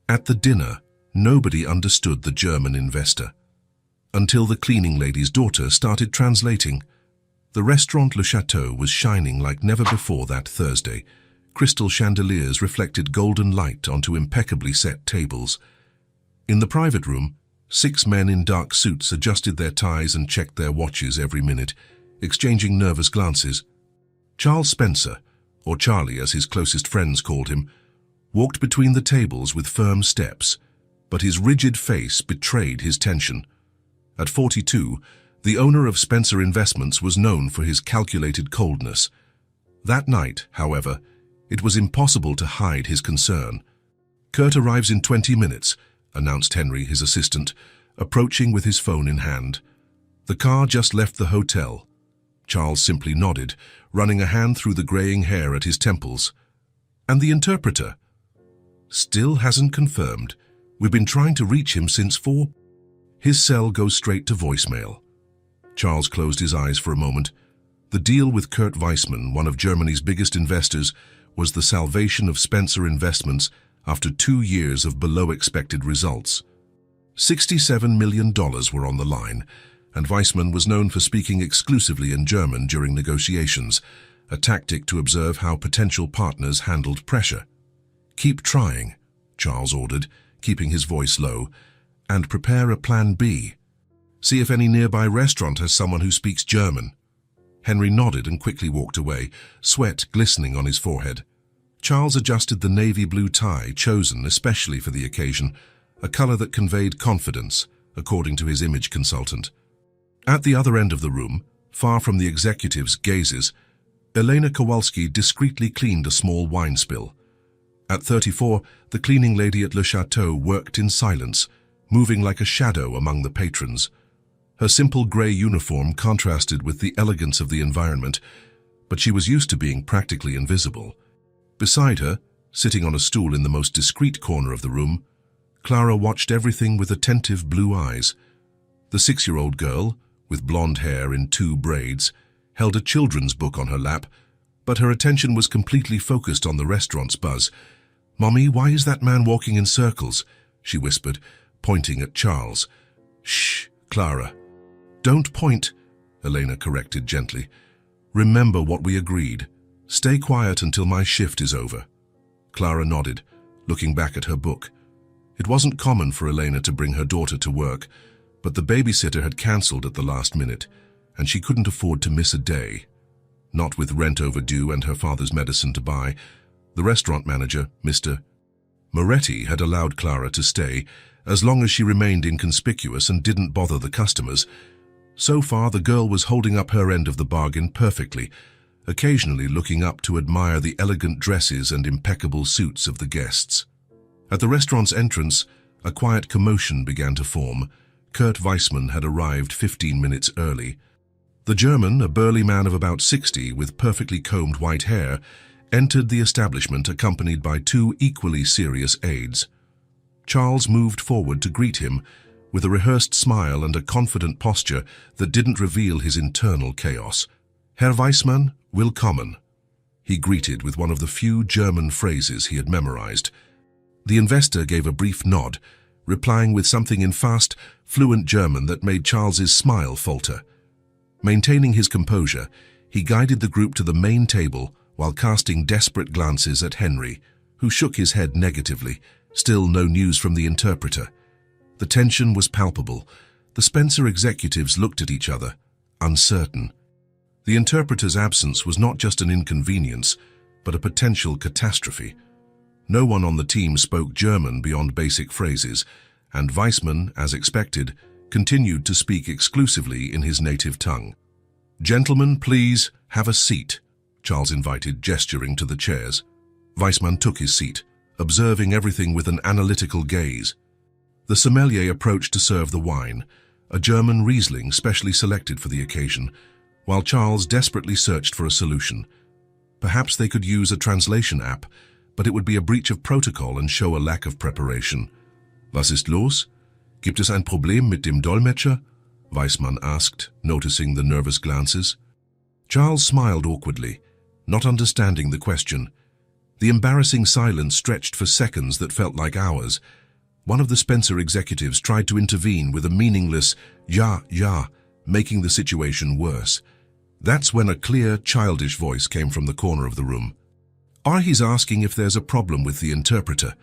At the dinner, nobody understood the German investor, until the cleaning lady's daughter started translating. The restaurant Le Chateau was shining like never before that Thursday. Crystal chandeliers reflected golden light onto impeccably set tables. In the private room, 6 men in dark suits adjusted their ties and checked their watches every minute, exchanging nervous glances. Charles Spencer, or Charlie as his closest friends called him, walked between the tables with firm steps, but his rigid face betrayed his tension. At 42, the owner of Spencer Investments was known for his calculated coldness. That night, however, it was impossible to hide his concern. "Kurt arrives in 20 minutes, announced Henry, his assistant, approaching with his phone in hand. The car just left the hotel. Charles simply nodded, running a hand through the graying hair at his temples. "And the interpreter?" "Still hasn't confirmed. We've been trying to reach him since 4. His cell goes straight to voicemail." Charles closed his eyes for a moment. The deal with Kurt Weissmann, one of Germany's biggest investors, was the salvation of Spencer Investments after 2 years of below-expected results. $67 million were on the line, and Weissmann was known for speaking exclusively in German during negotiations, a tactic to observe how potential partners handled pressure. "Keep trying," Charles ordered, keeping his voice low, "and prepare a plan B. See if any nearby restaurant has someone who speaks German." Henry nodded and quickly walked away, sweat glistening on his forehead. Charles adjusted the navy blue tie chosen especially for the occasion, a color that conveyed confidence, according to his image consultant. At the other end of the room, far from the executive's gazes, Elena Kowalski discreetly cleaned a small wine spill. At 34, the cleaning lady at Le Chateau worked in silence, moving like a shadow among the patrons. Her simple grey uniform contrasted with the elegance of the environment, but she was used to being practically invisible. Beside her, sitting on a stool in the most discreet corner of the room, Clara watched everything with attentive blue eyes. The 6-year-old girl, with blonde hair in 2 braids, held a children's book on her lap, but her attention was completely focused on the restaurant's buzz. "Mommy, why is that man walking in circles?" she whispered, pointing at Charles. "Shh, Clara." "Don't point," Elena corrected gently. "Remember what we agreed. Stay quiet until my shift is over." Clara nodded, looking back at her book. It wasn't common for Elena to bring her daughter to work, but the babysitter had cancelled at the last minute, and she couldn't afford to miss a day. Not with rent overdue and her father's medicine to buy. The restaurant manager, Mr. Moretti, had allowed Clara to stay, as long as she remained inconspicuous and didn't bother the customers. So far, the girl was holding up her end of the bargain perfectly, occasionally looking up to admire the elegant dresses and impeccable suits of the guests. At the restaurant's entrance, a quiet commotion began to form. Kurt Weissmann had arrived 15 minutes early. The German, a burly man of about 60 with perfectly combed white hair, entered the establishment accompanied by 2 equally serious aides. Charles moved forward to greet him, with a rehearsed smile and a confident posture that didn't reveal his internal chaos. "Herr Weissmann, willkommen," he greeted with one of the few German phrases he had memorized. The investor gave a brief nod, replying with something in fast, fluent German that made Charles's smile falter. Maintaining his composure, he guided the group to the main table while casting desperate glances at Henry, who shook his head negatively. Still no news from the interpreter. The tension was palpable. The Spencer executives looked at each other, uncertain. The interpreter's absence was not just an inconvenience, but a potential catastrophe. No one on the team spoke German beyond basic phrases, and Weissmann, as expected, continued to speak exclusively in his native tongue. "Gentlemen, please, have a seat," Charles invited, gesturing to the chairs. Weissmann took his seat, observing everything with an analytical gaze. The sommelier approached to serve the wine, a German Riesling specially selected for the occasion, while Charles desperately searched for a solution. Perhaps they could use a translation app, but it would be a breach of protocol and show a lack of preparation. "Was ist los? Gibt es ein Problem mit dem Dolmetscher?" Weissmann asked, noticing the nervous glances. Charles smiled awkwardly, not understanding the question. The embarrassing silence stretched for seconds that felt like hours. One of the Spencer executives tried to intervene with a meaningless "yeah," making the situation worse. That's when a clear, childish voice came from the corner of the room. He's asking if there's a problem with the interpreter.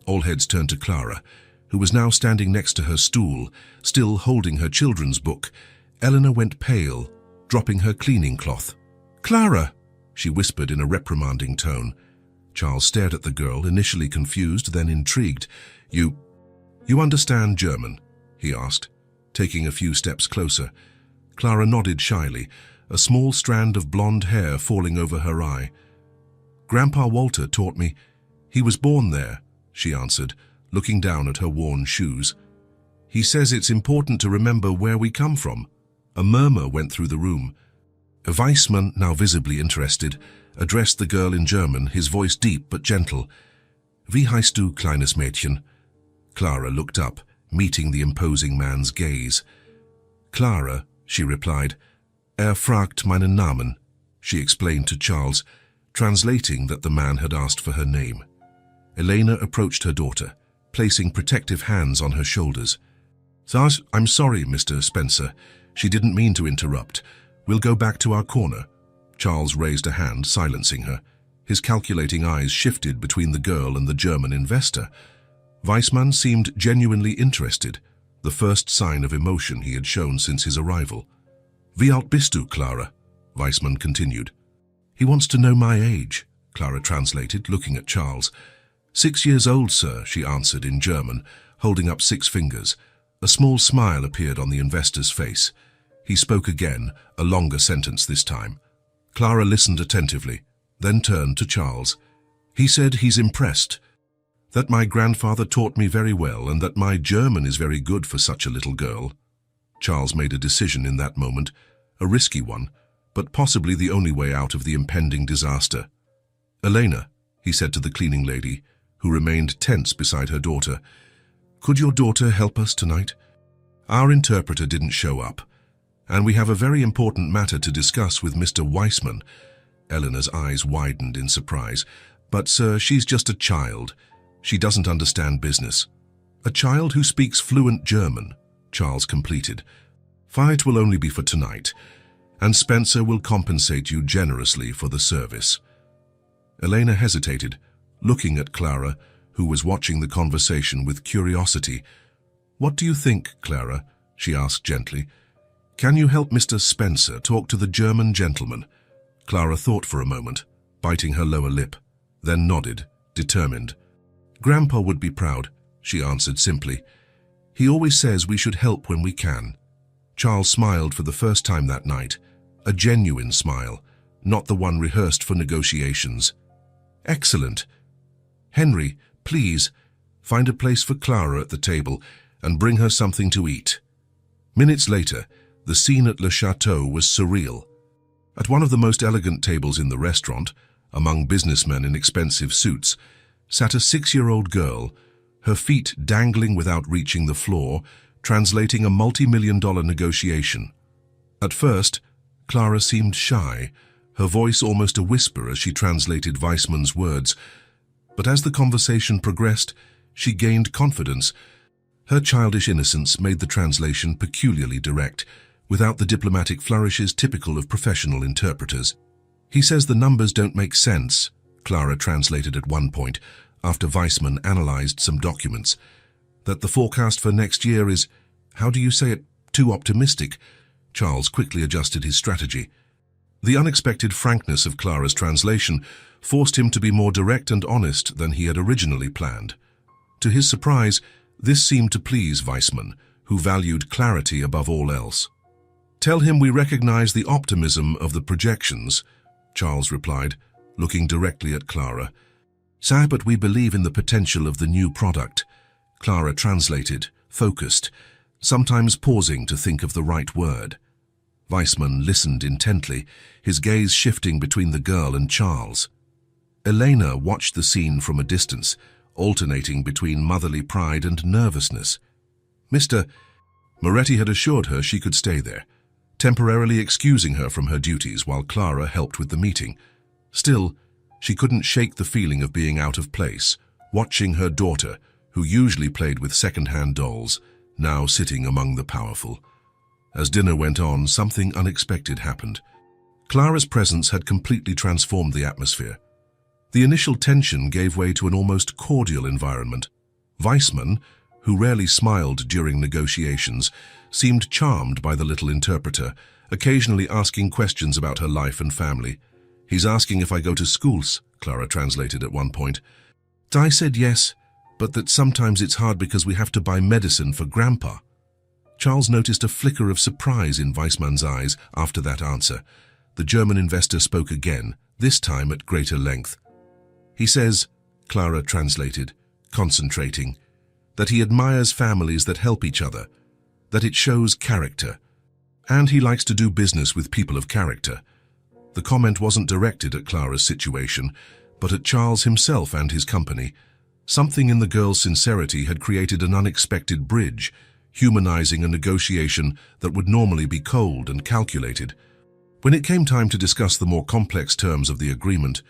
All heads turned to Clara, who was now standing next to her stool, still holding her children's book. Eleanor went pale, dropping her cleaning cloth. "Clara!" she whispered in a reprimanding tone. Charles stared at the girl, initially confused, then intrigued. You understand German?" he asked, taking a few steps closer. Clara nodded shyly, a small strand of blonde hair falling over her eye. "Grandpa Walter taught me. He was born there," she answered, looking down at her worn shoes. "He says it's important to remember where we come from." A murmur went through the room. Weissmann, now visibly interested, addressed the girl in German, his voice deep but gentle. "Wie heißt du, kleines Mädchen?" Clara looked up, meeting the imposing man's gaze. "Clara," she replied. "Fragt meinen Namen," she explained to Charles, translating that the man had asked for her name. Elena approached her daughter, placing protective hands on her shoulders. "I'm sorry, Mr. Spencer. She didn't mean to interrupt. We'll go back to our corner." Charles raised a hand, silencing her. His calculating eyes shifted between the girl and the German investor. Weissmann seemed genuinely interested, the first sign of emotion he had shown since his arrival. "Wie alt bist du, Clara?" Weissmann continued. "He wants to know my age," Clara translated, looking at Charles. "6 years old, sir," she answered in German, holding up 6 fingers. A small smile appeared on the investor's face. He spoke again, a longer sentence this time. Clara listened attentively, then turned to Charles. "He said he's impressed, that my grandfather taught me very well and that my German is very good for such a little girl." Charles made a decision in that moment, a risky one, but possibly the only way out of the impending disaster. "Elena," he said to the cleaning lady, who remained tense beside her daughter, "could your daughter help us tonight? Our interpreter didn't show up, and we have a very important matter to discuss with Mr. Weissmann." Eleanor's eyes widened in surprise. "But, sir, she's just a child. She doesn't understand business." "A child who speaks fluent German," Charles completed. "It will only be for tonight, and Spencer will compensate you generously for the service." Elena hesitated, looking at Clara, who was watching the conversation with curiosity. "What do you think, Clara?" she asked gently. "Can you help Mr. Spencer talk to the German gentleman?" Clara thought for a moment, biting her lower lip, then nodded, determined. "Grandpa would be proud," she answered simply. "He always says we should help when we can." Charles smiled for the first time that night, a genuine smile, not the one rehearsed for negotiations. "Excellent. Henry, please, find a place for Clara at the table and bring her something to eat." Minutes later, the scene at Le Chateau was surreal. At one of the most elegant tables in the restaurant, among businessmen in expensive suits, sat a 6-year-old girl, her feet dangling without reaching the floor, translating a multi-million-dollar negotiation. At first, Clara seemed shy, her voice almost a whisper as she translated Weissmann's words. But as the conversation progressed, she gained confidence. Her childish innocence made the translation peculiarly direct, without the diplomatic flourishes typical of professional interpreters. "He says the numbers don't make sense," Clara translated at one point, after Weissmann analyzed some documents. "That the forecast for next year is, how do you say it, too optimistic." Charles quickly adjusted his strategy. The unexpected frankness of Clara's translation forced him to be more direct and honest than he had originally planned. To his surprise, this seemed to please Weissmann, who valued clarity above all else. "Tell him we recognize the optimism of the projections," Charles replied, looking directly at Clara. "Sir, but we believe in the potential of the new product," Clara translated, focused, sometimes pausing to think of the right word. Weissmann listened intently, his gaze shifting between the girl and Charles. Elena watched the scene from a distance, alternating between motherly pride and nervousness. Mr. Moretti had assured her she could stay there, temporarily excusing her from her duties while Clara helped with the meeting. Still, She couldn't shake the feeling of being out of place, watching her daughter, who usually played with second-hand dolls, now sitting among the powerful. As dinner went on, something unexpected happened. Clara's presence had completely transformed the atmosphere. The initial tension gave way to an almost cordial environment. Weissman, who rarely smiled during negotiations, seemed charmed by the little interpreter, occasionally asking questions about her life and family. "He's asking if I go to schools," Clara translated at one point. I said yes, but that sometimes it's hard because we have to buy medicine for Grandpa. Charles noticed a flicker of surprise in Weissman's eyes after that answer. The German investor spoke again, this time at greater length. "He says," Clara translated, concentrating, "that he admires families that help each other, that it shows character, and he likes to do business with people of character." The comment wasn't directed at Clara's situation, but at Charles himself and his company. Something in the girl's sincerity had created an unexpected bridge, humanizing a negotiation that would normally be cold and calculated. When it came time to discuss the more complex terms of the agreement,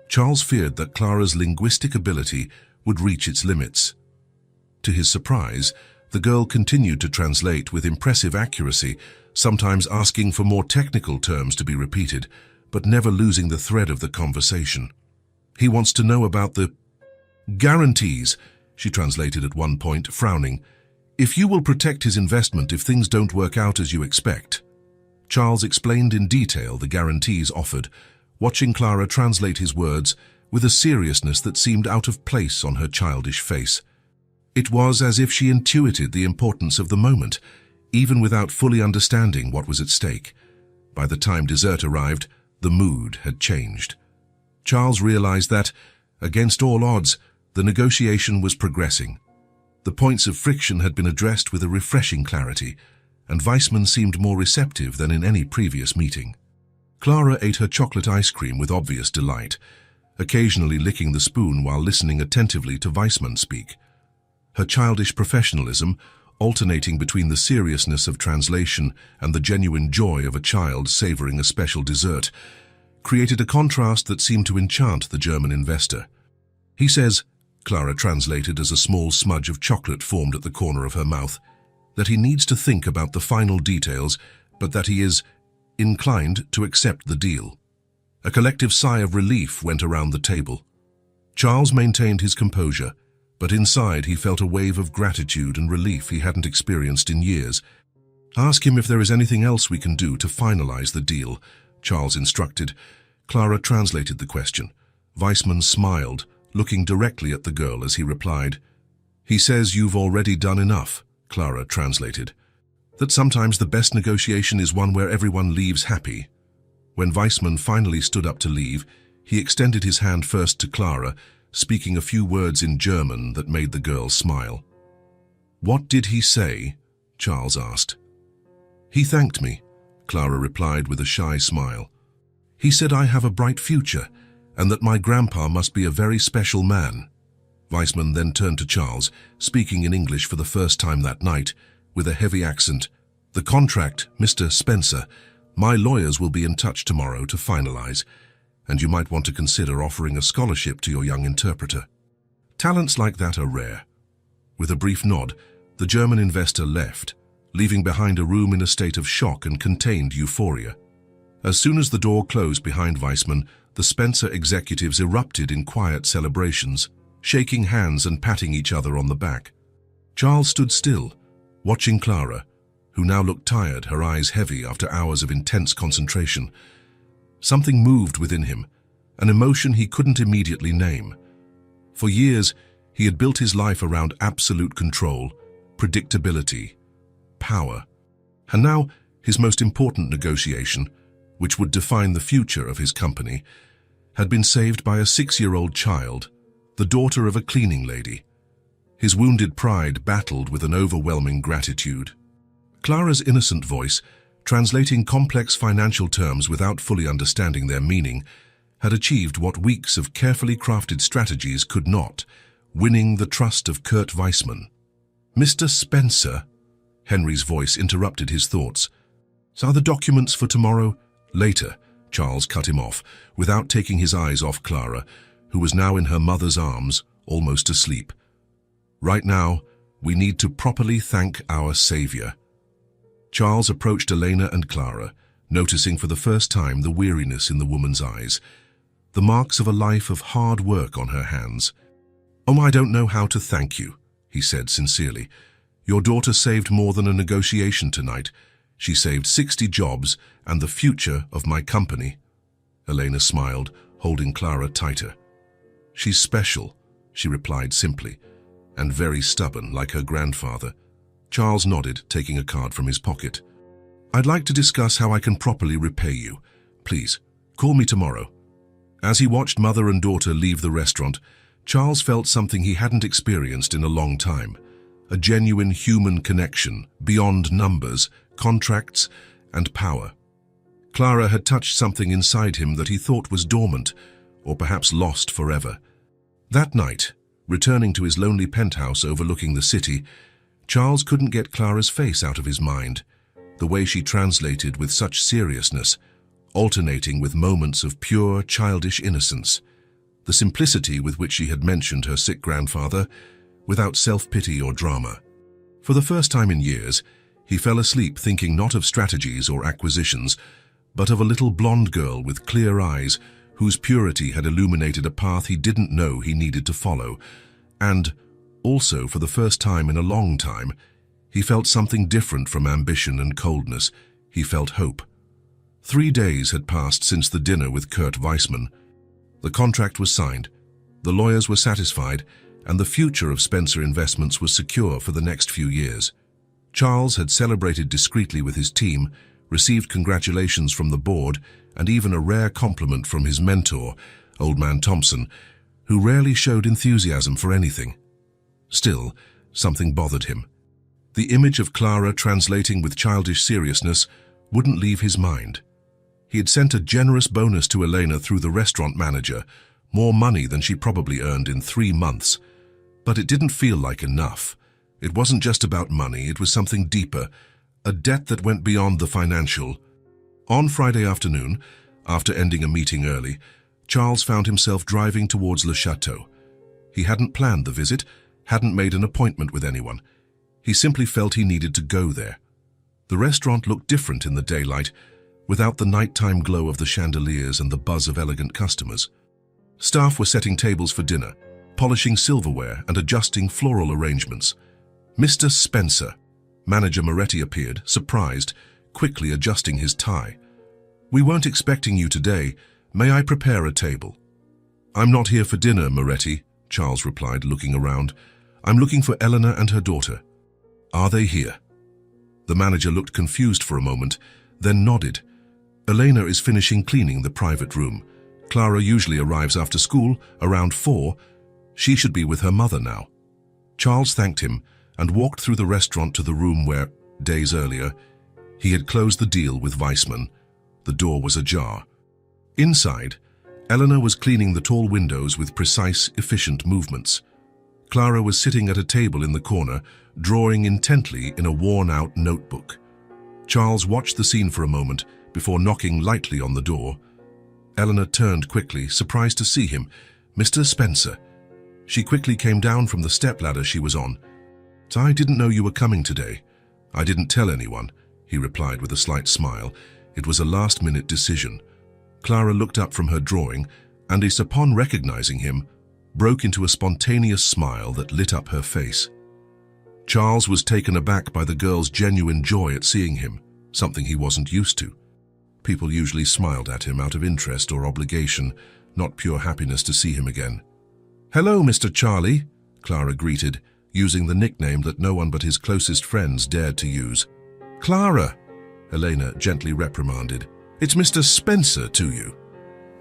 Charles feared that Clara's linguistic ability would reach its limits. To his surprise, the girl continued to translate with impressive accuracy, sometimes asking for more technical terms to be repeated, but never losing the thread of the conversation. "He wants to know about the guarantees," she translated at one point, frowning. "If you will protect his investment if things don't work out as you expect." Charles explained in detail the guarantees offered, watching Clara translate his words with a seriousness that seemed out of place on her childish face. It was as if she intuited the importance of the moment, even without fully understanding what was at stake. By the time dessert arrived, the mood had changed. Charles realized that, against all odds, the negotiation was progressing. The points of friction had been addressed with a refreshing clarity, and Weissman seemed more receptive than in any previous meeting. Clara ate her chocolate ice cream with obvious delight, occasionally licking the spoon while listening attentively to Weissman speak. Her childish professionalism, alternating between the seriousness of translation and the genuine joy of a child savoring a special dessert, created a contrast that seemed to enchant the German investor. "He says," Clara translated as a small smudge of chocolate formed at the corner of her mouth, "that he needs to think about the final details, but that he is inclined to accept the deal." A collective sigh of relief went around the table. Charles maintained his composure, but inside he felt a wave of gratitude and relief he hadn't experienced in years. "Ask him if there is anything else we can do to finalize the deal," Charles instructed. Clara translated the question. Weissman smiled, looking directly at the girl as he replied. "He says you've already done enough," Clara translated. "That sometimes the best negotiation is one where everyone leaves happy." When Weissman finally stood up to leave, he extended his hand first to Clara, speaking a few words in German that made the girl smile. "What did he say?" Charles asked. "He thanked me," Clara replied with a shy smile. "He said I have a bright future, and that my grandpa must be a very special man." Weissman then turned to Charles, speaking in English for the first time that night, with a heavy accent. "The contract, Mr. Spencer, my lawyers will be in touch tomorrow to finalize, and you might want to consider offering a scholarship to your young interpreter. Talents like that are rare." With a brief nod, the German investor left, leaving behind a room in a state of shock and contained euphoria. As soon as the door closed behind Weissman, the Spencer executives erupted in quiet celebrations, shaking hands and patting each other on the back. Charles stood still, watching Clara, who now looked tired, her eyes heavy after hours of intense concentration. Something moved within him, an emotion he couldn't immediately name. For years, he had built his life around absolute control, predictability, power. And now, his most important negotiation, which would define the future of his company, had been saved by a 6-year-old child, the daughter of a cleaning lady. His wounded pride battled with an overwhelming gratitude. Clara's innocent voice, translating complex financial terms without fully understanding their meaning, had achieved what weeks of carefully crafted strategies could not, winning the trust of Kurt Weissman. "Mr. Spencer," Henry's voice interrupted his thoughts. "Are the documents for tomorrow?" "Later," Charles cut him off, without taking his eyes off Clara, who was now in her mother's arms, almost asleep. Right now, we need to properly thank our Savior. Charles approached Elena and Clara, noticing for the first time the weariness in the woman's eyes, the marks of a life of hard work on her hands. "Oh, I don't know how to thank you," he said sincerely. "Your daughter saved more than a negotiation tonight. She saved 60 jobs and the future of my company." Elena smiled, holding Clara tighter. "She's special," she replied simply, "and very stubborn like her grandfather." Charles nodded, taking a card from his pocket. "I'd like to discuss how I can properly repay you. Please, call me tomorrow." As he watched mother and daughter leave the restaurant, Charles felt something he hadn't experienced in a long time. A genuine human connection, beyond numbers, contracts, and power. Clara had touched something inside him that he thought was dormant, or perhaps lost forever. That night, returning to his lonely penthouse overlooking the city, Charles couldn't get Clara's face out of his mind, the way she translated with such seriousness, alternating with moments of pure, childish innocence, the simplicity with which she had mentioned her sick grandfather, without self-pity or drama. For the first time in years, he fell asleep thinking not of strategies or acquisitions, but of a little blonde girl with clear eyes whose purity had illuminated a path he didn't know he needed to follow. And, also for the first time in a long time, he felt something different from ambition and coldness. He felt hope. 3 days had passed since the dinner with Kurt Weissman. The contract was signed, the lawyers were satisfied, and the future of Spencer Investments was secure for the next few years. Charles had celebrated discreetly with his team, received congratulations from the board, and even a rare compliment from his mentor, Old Man Thompson, who rarely showed enthusiasm for anything. Still, something bothered him. The image of Clara translating with childish seriousness wouldn't leave his mind. He had sent a generous bonus to Elena through the restaurant manager, more money than she probably earned in 3 months. But it didn't feel like enough. It wasn't just about money, it was something deeper, a debt that went beyond the financial. On Friday afternoon, after ending a meeting early, Charles found himself driving towards Le Chateau. He hadn't planned the visit, hadn't made an appointment with anyone. He simply felt he needed to go there. The restaurant looked different in the daylight, without the nighttime glow of the chandeliers and the buzz of elegant customers. Staff were setting tables for dinner, polishing silverware and adjusting floral arrangements. "Mr. Spencer," Manager Moretti appeared, surprised, quickly adjusting his tie. "We weren't expecting you today. May I prepare a table?" "I'm not here for dinner, Moretti," Charles replied, looking around. "I'm looking for Eleanor and her daughter." "Are they here?" The manager looked confused for a moment, then nodded. "Elena is finishing cleaning the private room. Clara usually arrives after school, around 4. She should be with her mother now." Charles thanked him and walked through the restaurant to the room where, days earlier, he had closed the deal with Weissman. The door was ajar. Inside, Eleanor was cleaning the tall windows with precise, efficient movements. Clara was sitting at a table in the corner, drawing intently in a worn-out notebook. Charles watched the scene for a moment before knocking lightly on the door. Eleanor turned quickly, surprised to see him. "Mr. Spencer." She quickly came down from the stepladder she was on. "I didn't know you were coming today. I didn't tell anyone," he replied with a slight smile. "It was a last-minute decision." Clara looked up from her drawing, and upon recognizing him, broke into a spontaneous smile that lit up her face. Charles was taken aback by the girl's genuine joy at seeing him, something he wasn't used to. People usually smiled at him out of interest or obligation, not pure happiness to see him again. "Hello, Mr. Charlie," Clara greeted, using the nickname that no one but his closest friends dared to use. "Clara," Elena gently reprimanded, "it's Mr. Spencer to you."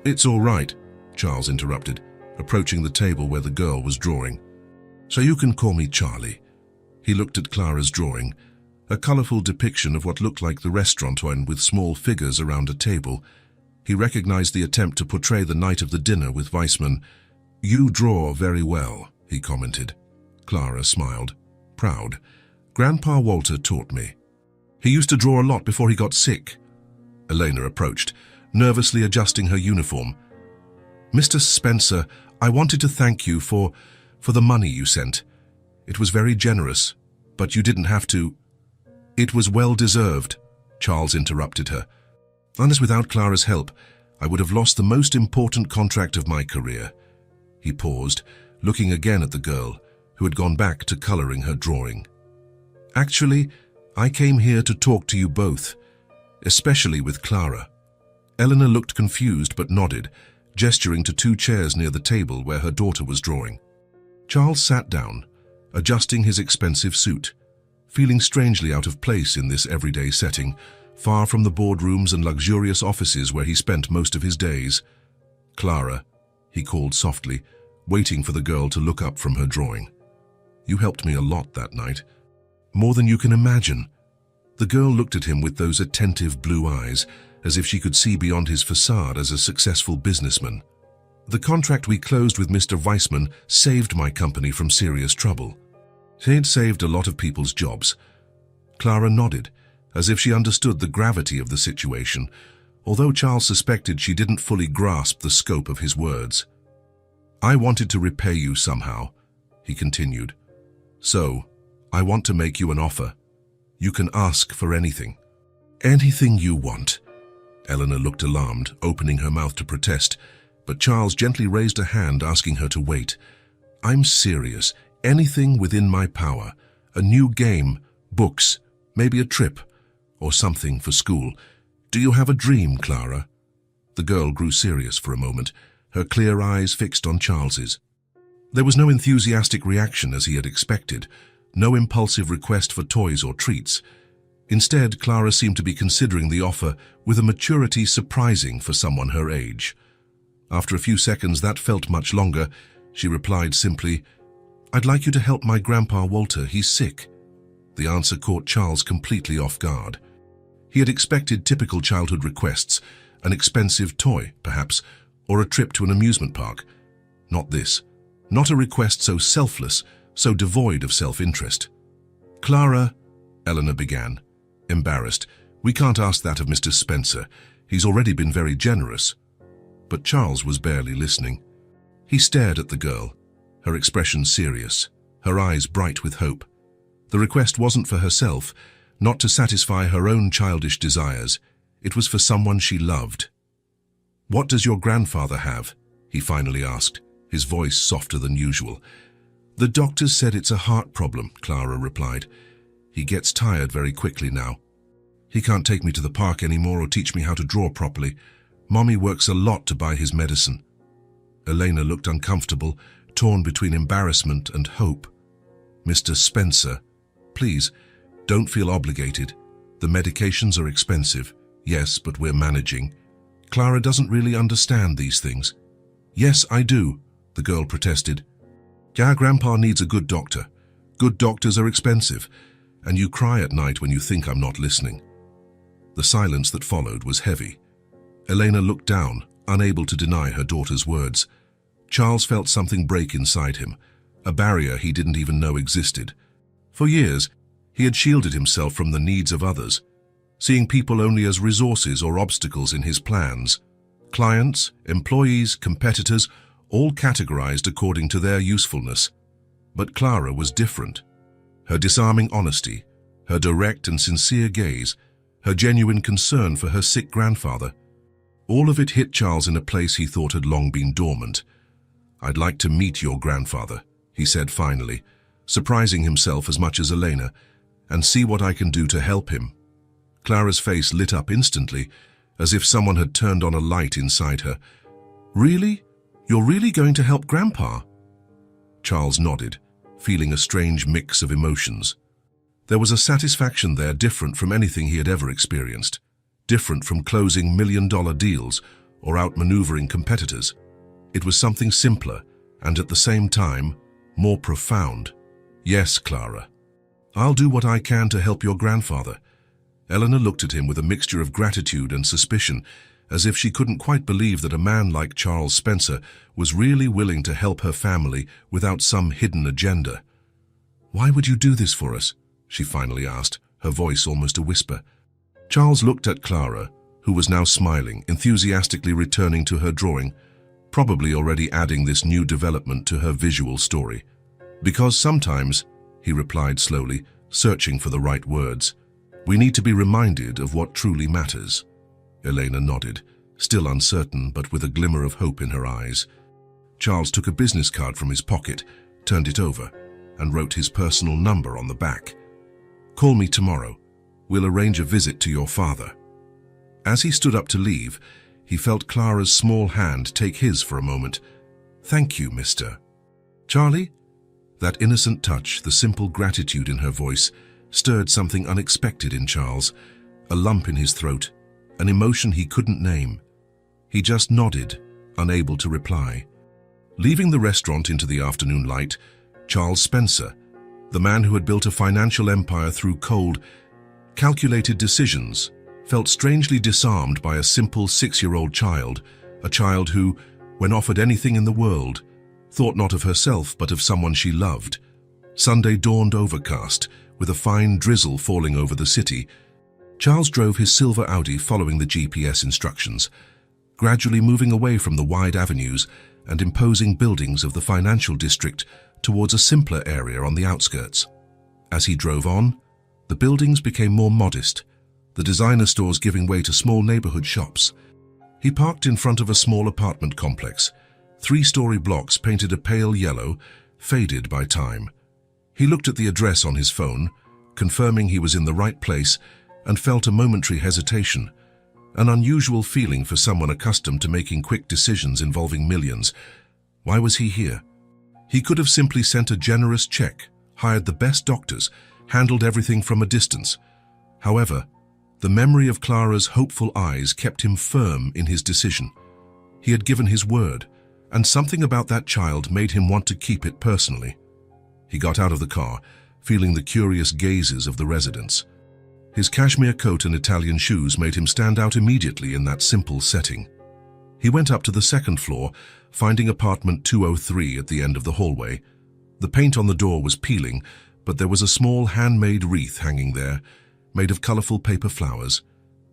"It's all right," Charles interrupted, approaching the table where the girl was drawing. "So you can call me Charlie." He looked at Clara's drawing, a colorful depiction of what looked like the restaurant one with small figures around a table. He recognized the attempt to portray the night of the dinner with Weissman. "You draw very well," he commented. Clara smiled, proud. "Grandpa Walter taught me. He used to draw a lot before he got sick." Elena approached. nervously adjusting her uniform. "Mr. Spencer, I wanted to thank you for the money you sent. It was very generous, but you didn't have to." "It was well deserved," Charles interrupted her. "Unless without Clara's help, I would have lost the most important contract of my career." He paused, looking again at the girl, who had gone back to coloring her drawing. "Actually, I came here to talk to you both, especially with Clara." Eleanor looked confused but nodded, gesturing to two chairs near the table where her daughter was drawing. Charles sat down, adjusting his expensive suit, feeling strangely out of place in this everyday setting, far from the boardrooms and luxurious offices where he spent most of his days. "Clara," he called softly, waiting for the girl to look up from her drawing. "You helped me a lot that night. More than you can imagine." The girl looked at him with those attentive blue eyes, as if she could see beyond his facade as a successful businessman. "The contract we closed with Mr. Weissman saved my company from serious trouble. It saved a lot of people's jobs." Clara nodded, as if she understood the gravity of the situation, although Charles suspected she didn't fully grasp the scope of his words. "I wanted to repay you somehow," he continued. "So, I want to make you an offer. You can ask for anything." "Anything you want." Eleanor looked alarmed, opening her mouth to protest, but Charles gently raised a hand, asking her to wait. "I'm serious. Anything within my power. A new game, books, maybe a trip, or something for school. Do you have a dream, Clara?" The girl grew serious for a moment, her clear eyes fixed on Charles's. There was no enthusiastic reaction as he had expected, no impulsive request for toys or treats. Instead, Clara seemed to be considering the offer with a maturity surprising for someone her age. After a few seconds that felt much longer, she replied simply, "I'd like you to help my grandpa Walter, he's sick." The answer caught Charles completely off guard. He had expected typical childhood requests, an expensive toy, perhaps, or a trip to an amusement park. Not this. Not a request so selfless, so devoid of self-interest. "Clara," Eleanor began, embarrassed, "we can't ask that of Mr. Spencer. He's already been very generous." But Charles was barely listening. He stared at the girl, her expression serious, her eyes bright with hope. The request wasn't for herself, not to satisfy her own childish desires. It was for someone she loved. "What does your grandfather have?" he finally asked, his voice softer than usual. "The doctors said it's a heart problem," Clara replied. "He gets tired very quickly now. He can't take me to the park anymore or teach me how to draw properly. Mommy works a lot to buy his medicine." Elena looked uncomfortable, torn between embarrassment and hope. "Mr. Spencer, please, don't feel obligated. The medications are expensive, yes, but we're managing. Clara doesn't really understand these things." "Yes, I do," the girl protested. "Yeah, Grandpa needs a good doctor. Good doctors are expensive, and you cry at night when you think I'm not listening." The silence that followed was heavy. Elena looked down, unable to deny her daughter's words. Charles felt something break inside him, a barrier he didn't even know existed. For years, he had shielded himself from the needs of others, seeing people only as resources or obstacles in his plans. Clients, employees, competitors, all categorized according to their usefulness. But Clara was different. Her disarming honesty, her direct and sincere gaze, her genuine concern for her sick grandfather, all of it hit Charles in a place he thought had long been dormant. "I'd like to meet your grandfather," he said finally, surprising himself as much as Elena, "and see what I can do to help him." Clara's face lit up instantly, as if someone had turned on a light inside her. "Really? You're really going to help Grandpa?" Charles nodded, feeling a strange mix of emotions. There was a satisfaction there different from anything he had ever experienced, different from closing million-dollar deals or outmaneuvering competitors. It was something simpler and at the same time more profound. "Yes, Clara. I'll do what I can to help your grandfather." Eleanor looked at him with a mixture of gratitude and suspicion, as if she couldn't quite believe that a man like Charles Spencer was really willing to help her family without some hidden agenda. "Why would you do this for us?" she finally asked, her voice almost a whisper. Charles looked at Clara, who was now smiling, enthusiastically returning to her drawing, probably already adding this new development to her visual story. "Because sometimes," he replied slowly, searching for the right words, "we need to be reminded of what truly matters." Elena nodded, still uncertain but with a glimmer of hope in her eyes. Charles took a business card from his pocket, turned it over, and wrote his personal number on the back. "Call me tomorrow. We'll arrange a visit to your father." As he stood up to leave, he felt Clara's small hand take his for a moment. "Thank you, Mr. Charlie?" That innocent touch, the simple gratitude in her voice, stirred something unexpected in Charles, a lump in his throat, an emotion he couldn't name. He just nodded, unable to reply. Leaving the restaurant into the afternoon light, Charles Spencer, the man who had built a financial empire through cold, calculated decisions, felt strangely disarmed by a simple 6-year-old child, a child who, when offered anything in the world, thought not of herself but of someone she loved. Sunday dawned overcast, with a fine drizzle falling over the city. Charles drove his silver Audi following the GPS instructions, gradually moving away from the wide avenues and imposing buildings of the financial district towards a simpler area on the outskirts. As he drove on, the buildings became more modest, the designer stores giving way to small neighborhood shops. He parked in front of a small apartment complex. 3-story blocks painted a pale yellow, faded by time. He looked at the address on his phone, confirming he was in the right place, and felt a momentary hesitation, an unusual feeling for someone accustomed to making quick decisions involving millions. Why was he here? He could have simply sent a generous check, hired the best doctors, handled everything from a distance. However, the memory of Clara's hopeful eyes kept him firm in his decision. He had given his word, and something about that child made him want to keep it personally. He got out of the car, feeling the curious gazes of the residents. His cashmere coat and Italian shoes made him stand out immediately in that simple setting. He went up to the second floor, finding apartment 203 at the end of the hallway. The paint on the door was peeling, but there was a small handmade wreath hanging there, made of colorful paper flowers.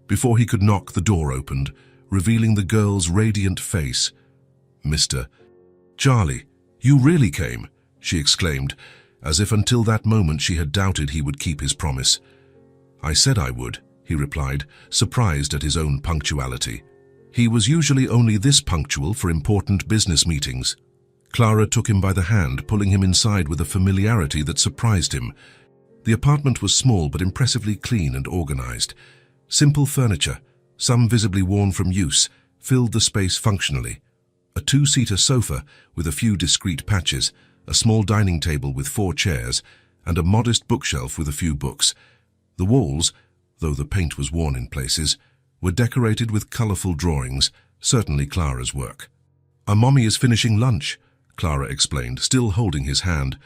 Before he could knock, the door opened, revealing the girl's radiant face. "Mr. Charlie, you really came," she exclaimed, as if until that moment she had doubted he would keep his promise. "I said I would," he replied, surprised at his own punctuality. He was usually only this punctual for important business meetings. Clara took him by the hand, pulling him inside with a familiarity that surprised him. The apartment was small but impressively clean and organized. Simple furniture, some visibly worn from use, filled the space functionally. A 2-seater sofa with a few discreet patches, a small dining table with 4 chairs, and a modest bookshelf with a few books. The walls, though the paint was worn in places, were decorated with colorful drawings, certainly Clara's work. "Our mommy is finishing lunch," Clara explained, still holding his hand.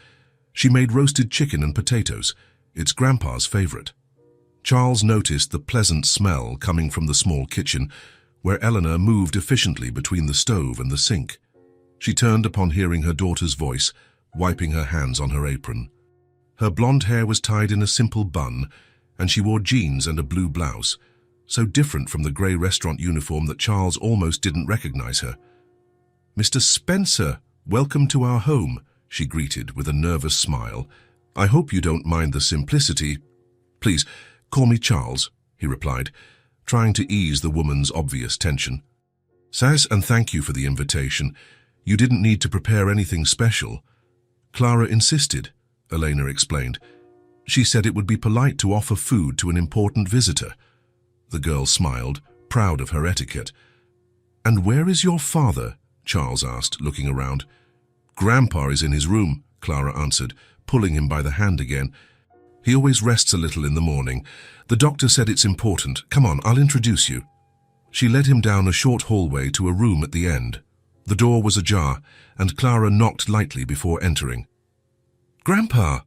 "She made roasted chicken and potatoes. It's Grandpa's favorite." Charles noticed the pleasant smell coming from the small kitchen, where Eleanor moved efficiently between the stove and the sink. She turned upon hearing her daughter's voice, wiping her hands on her apron. Her blonde hair was tied in a simple bun, and she wore jeans and a blue blouse, so different from the grey restaurant uniform that Charles almost didn't recognize her. "Mr. Spencer, welcome to our home," she greeted with a nervous smile. "I hope you don't mind the simplicity." "Please, call me Charles," he replied, trying to ease the woman's obvious tension. "Saz, and thank you for the invitation. You didn't need to prepare anything special." "Clara insisted," Elena explained. "She said it would be polite to offer food to an important visitor." The girl smiled, proud of her etiquette. "And where is your father?" Charles asked, looking around. "Grandpa is in his room," Clara answered, pulling him by the hand again. "He always rests a little in the morning. The doctor said it's important. Come on, I'll introduce you." She led him down a short hallway to a room at the end. The door was ajar, and Clara knocked lightly before entering. "Grandpa,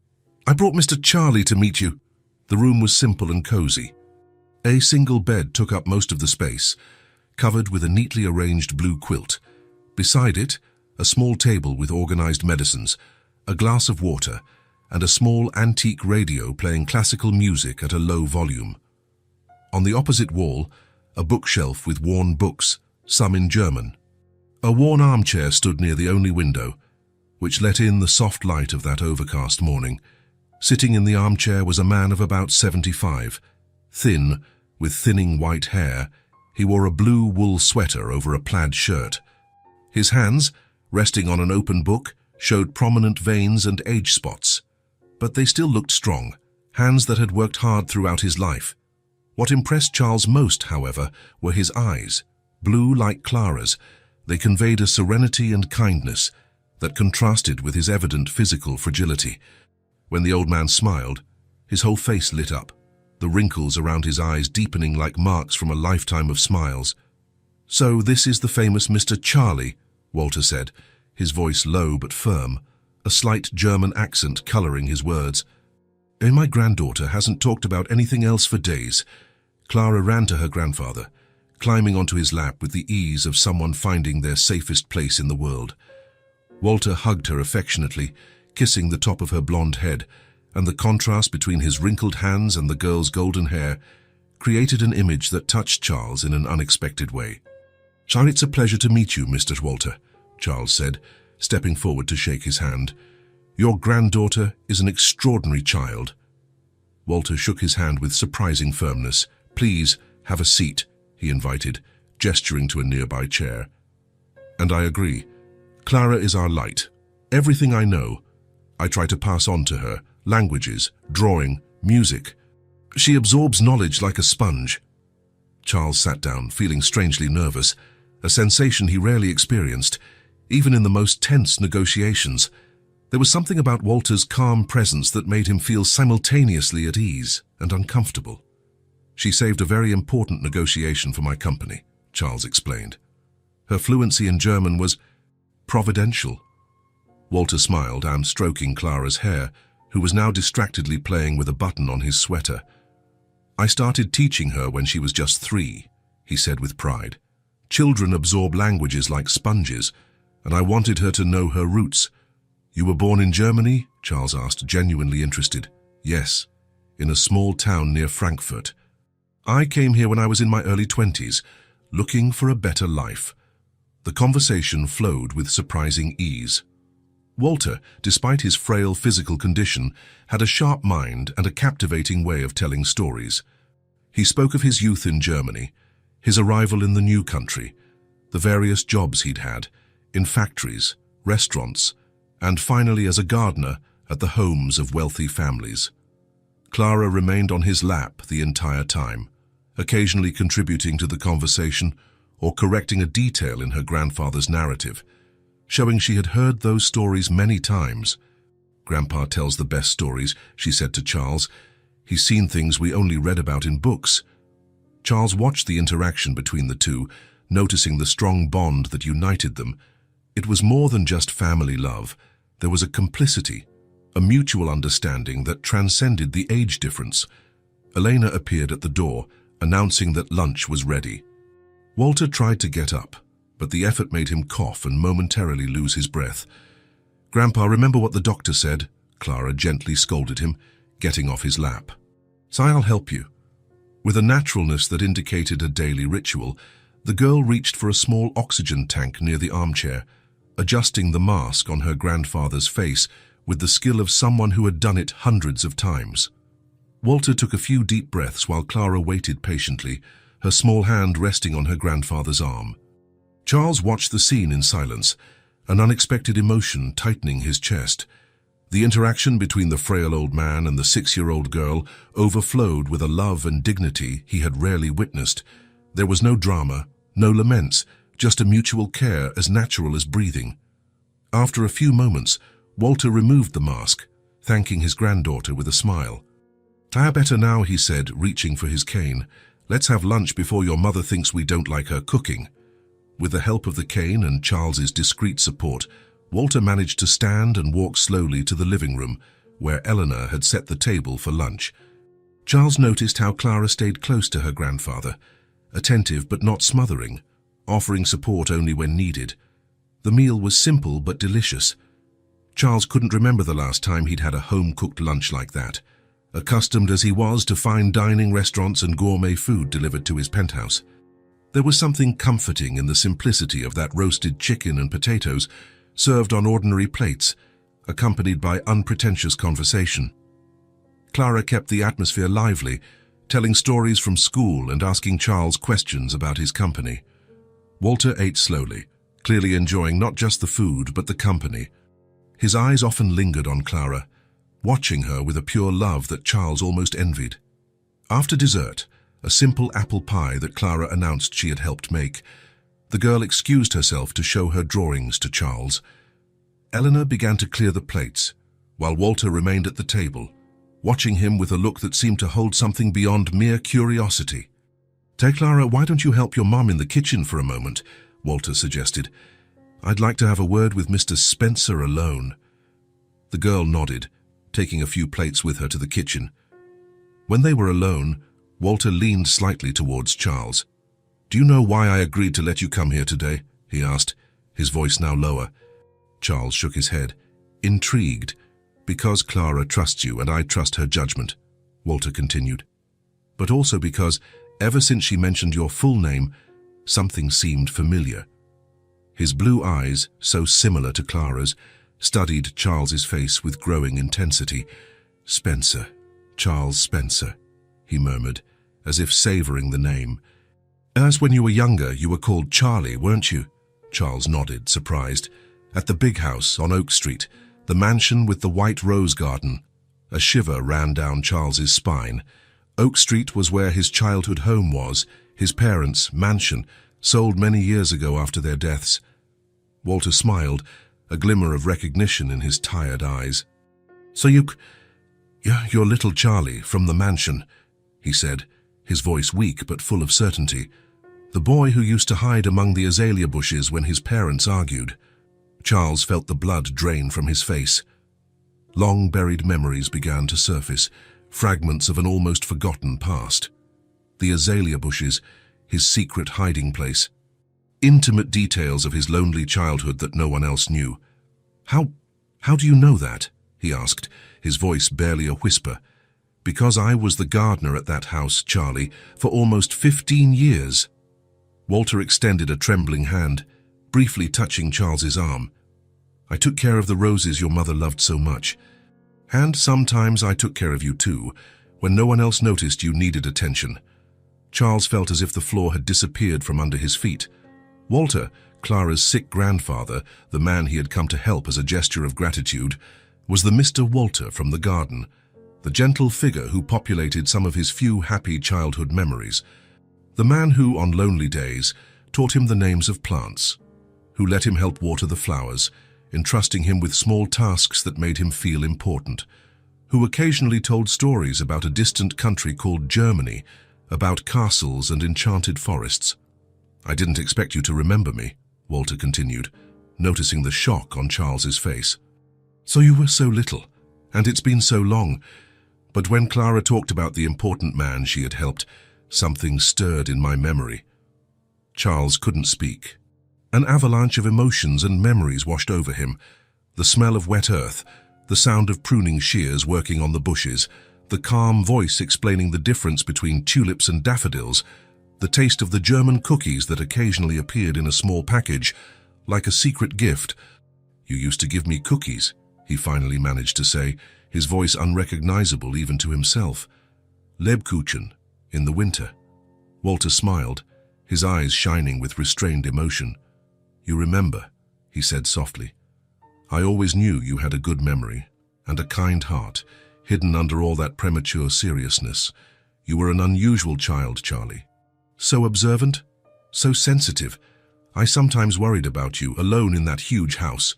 I brought Mr. Charlie to meet you." The room was simple and cozy. A single bed took up most of the space, covered with a neatly arranged blue quilt. Beside it, a small table with organized medicines, a glass of water, and a small antique radio playing classical music at a low volume. On the opposite wall, a bookshelf with worn books, some in German. A worn armchair stood near the only window, which let in the soft light of that overcast morning. Sitting in the armchair was a man of about 75, thin, with thinning white hair. He wore a blue wool sweater over a plaid shirt. His hands, resting on an open book, showed prominent veins and age spots, but they still looked strong, hands that had worked hard throughout his life. What impressed Charles most, however, were his eyes, blue like Clara's. They conveyed a serenity and kindness that contrasted with his evident physical fragility. When the old man smiled, his whole face lit up, the wrinkles around his eyes deepening like marks from a lifetime of smiles. "So this is the famous Mr. Charlie," Walter said, his voice low but firm, a slight German accent coloring his words. "My granddaughter hasn't talked about anything else for days." Clara ran to her grandfather, climbing onto his lap with the ease of someone finding their safest place in the world. Walter hugged her affectionately, kissing the top of her blonde head, and the contrast between his wrinkled hands and the girl's golden hair created an image that touched Charles in an unexpected way. "Charles, it's a pleasure to meet you, Mr. Walter," Charles said, stepping forward to shake his hand. "Your granddaughter is an extraordinary child." Walter shook his hand with surprising firmness. "Please, have a seat," he invited, gesturing to a nearby chair. "And I agree. Clara is our light. Everything I know, I try to pass on to her, languages, drawing, music. She absorbs knowledge like a sponge." Charles sat down, feeling strangely nervous, a sensation he rarely experienced, even in the most tense negotiations. There was something about Walter's calm presence that made him feel simultaneously at ease and uncomfortable. "She saved a very important negotiation for my company," Charles explained. "Her fluency in German was providential." Walter smiled, and stroking Clara's hair, who was now distractedly playing with a button on his sweater. "I started teaching her when she was just 3, he said with pride. "Children absorb languages like sponges, and I wanted her to know her roots." "You were born in Germany?" Charles asked, genuinely interested. "Yes, in a small town near Frankfurt. I came here when I was in my early 20s, looking for a better life." The conversation flowed with surprising ease. Walter, despite his frail physical condition, had a sharp mind and a captivating way of telling stories. He spoke of his youth in Germany, his arrival in the new country, the various jobs he'd had, in factories, restaurants, and finally as a gardener at the homes of wealthy families. Clara remained on his lap the entire time, occasionally contributing to the conversation or correcting a detail in her grandfather's narrative, showing she had heard those stories many times. "Grandpa tells the best stories," she said to Charles. "He's seen things we only read about in books." Charles watched the interaction between the two, noticing the strong bond that united them. It was more than just family love. There was a complicity, a mutual understanding that transcended the age difference. Elena appeared at the door, announcing that lunch was ready. Walter tried to get up, but the effort made him cough and momentarily lose his breath. "Grandpa, remember what the doctor said?" Clara gently scolded him, getting off his lap. "So I'll help you." With a naturalness that indicated a daily ritual, the girl reached for a small oxygen tank near the armchair, adjusting the mask on her grandfather's face with the skill of someone who had done it hundreds of times. Walter took a few deep breaths while Clara waited patiently, her small hand resting on her grandfather's arm. Charles watched the scene in silence, an unexpected emotion tightening his chest. The interaction between the frail old man and the 6-year-old girl overflowed with a love and dignity he had rarely witnessed. There was no drama, no laments, just a mutual care as natural as breathing. After a few moments, Walter removed the mask, thanking his granddaughter with a smile. "I better now," he said, reaching for his cane. "Let's have lunch before your mother thinks we don't like her cooking." With the help of the cane and Charles's discreet support, Walter managed to stand and walk slowly to the living room, where Eleanor had set the table for lunch. Charles noticed how Clara stayed close to her grandfather, attentive but not smothering, offering support only when needed. The meal was simple but delicious. Charles couldn't remember the last time he'd had a home-cooked lunch like that, accustomed as he was to fine dining restaurants and gourmet food delivered to his penthouse. There was something comforting in the simplicity of that roasted chicken and potatoes served on ordinary plates, accompanied by unpretentious conversation. Clara kept the atmosphere lively, telling stories from school and asking Charles questions about his company. Walter ate slowly, clearly enjoying not just the food but the company. His eyes often lingered on Clara, watching her with a pure love that Charles almost envied. After dessert, a simple apple pie that Clara announced she had helped make, the girl excused herself to show her drawings to Charles. Eleanor began to clear the plates, while Walter remained at the table, watching him with a look that seemed to hold something beyond mere curiosity. "Clara, why don't you help your mom in the kitchen for a moment?" Walter suggested. "I'd like to have a word with Mr. Spencer alone." The girl nodded, taking a few plates with her to the kitchen. When they were alone, Walter leaned slightly towards Charles. "Do you know why I agreed to let you come here today?" he asked, his voice now lower. Charles shook his head. "Intrigued. Because Clara trusts you and I trust her judgment," Walter continued. "But also because, ever since she mentioned your full name, something seemed familiar." His blue eyes, so similar to Clara's, studied Charles's face with growing intensity. "Spencer, Charles Spencer," he murmured, as if savoring the name. "As when you were younger, you were called Charlie, weren't you?" Charles nodded, surprised. "At the big house on Oak Street, the mansion with the white rose garden." A shiver ran down Charles's spine. Oak Street was where his childhood home was, his parents' mansion, sold many years ago after their deaths. Walter smiled, a glimmer of recognition in his tired eyes. "So you're little Charlie from the mansion," he said, his voice weak but full of certainty. "The boy who used to hide among the azalea bushes when his parents argued." Charles felt the blood drain from his face. Long-buried memories began to surface, fragments of an almost forgotten past. The azalea bushes, his secret hiding place. Intimate details of his lonely childhood that no one else knew. How do you know that?" he asked, his voice barely a whisper. "Because I was the gardener at that house, Charlie, for almost 15 years. Walter extended a trembling hand, briefly touching Charles's arm. "I took care of the roses your mother loved so much. And sometimes I took care of you too, when no one else noticed you needed attention." Charles felt as if the floor had disappeared from under his feet. Walter, Clara's sick grandfather, the man he had come to help as a gesture of gratitude, was the Mr. Walter from the garden, the gentle figure who populated some of his few happy childhood memories, the man who, on lonely days, taught him the names of plants, who let him help water the flowers, entrusting him with small tasks that made him feel important, who occasionally told stories about a distant country called Germany, about castles and enchanted forests. "I didn't expect you to remember me," Walter continued, noticing the shock on Charles's face. "So you were so little, and it's been so long." But when Clara talked about the important man she had helped, something stirred in my memory. Charles couldn't speak. An avalanche of emotions and memories washed over him. The smell of wet earth, the sound of pruning shears working on the bushes, the calm voice explaining the difference between tulips and daffodils, the taste of the German cookies that occasionally appeared in a small package, like a secret gift. "You used to give me cookies," he finally managed to say, his voice unrecognizable even to himself. "Lebkuchen, in the winter." Walter smiled, his eyes shining with restrained emotion. "You remember," he said softly. "I always knew you had a good memory and a kind heart, hidden under all that premature seriousness. You were an unusual child, Charlie. So observant, so sensitive. I sometimes worried about you, alone in that huge house."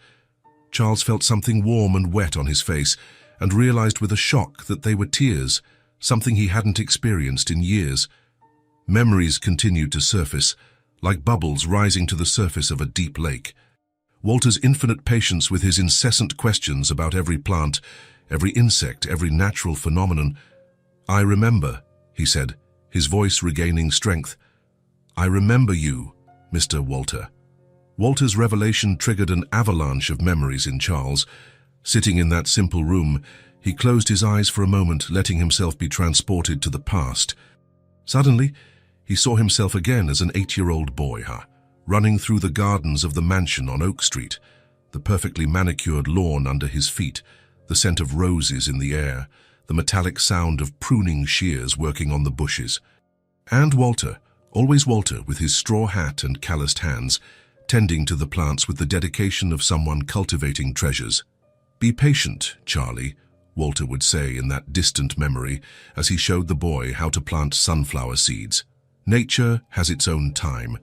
Charles felt something warm and wet on his face and realized with a shock that they were tears, something he hadn't experienced in years. Memories continued to surface, like bubbles rising to the surface of a deep lake. Walter's infinite patience with his incessant questions about every plant, every insect, every natural phenomenon. "I remember," he said, his voice regaining strength. "I remember you, Mr. Walter." Walter's revelation triggered an avalanche of memories in Charles. Sitting in that simple room, he closed his eyes for a moment, letting himself be transported to the past. Suddenly, He saw himself again as an 8-year-old boy, running through the gardens of the mansion on Oak Street, the perfectly manicured lawn under his feet, the scent of roses in the air, the metallic sound of pruning shears working on the bushes. And Walter, always Walter, with his straw hat and calloused hands, tending to the plants with the dedication of someone cultivating treasures. "Be patient, Charlie," Walter would say in that distant memory as he showed the boy how to plant sunflower seeds. "Nature has its own time.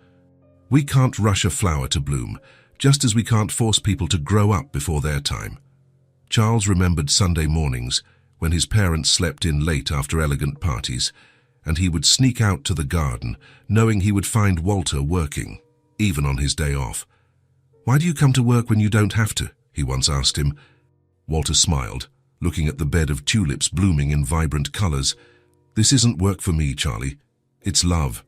We can't rush a flower to bloom, just as we can't force people to grow up before their time." Charles remembered Sunday mornings when his parents slept in late after elegant parties, and he would sneak out to the garden, knowing he would find Walter working, even on his day off. "Why do you come to work when you don't have to?" he once asked him. Walter smiled, looking at the bed of tulips blooming in vibrant colors. "This isn't work for me, Charlie. It's love.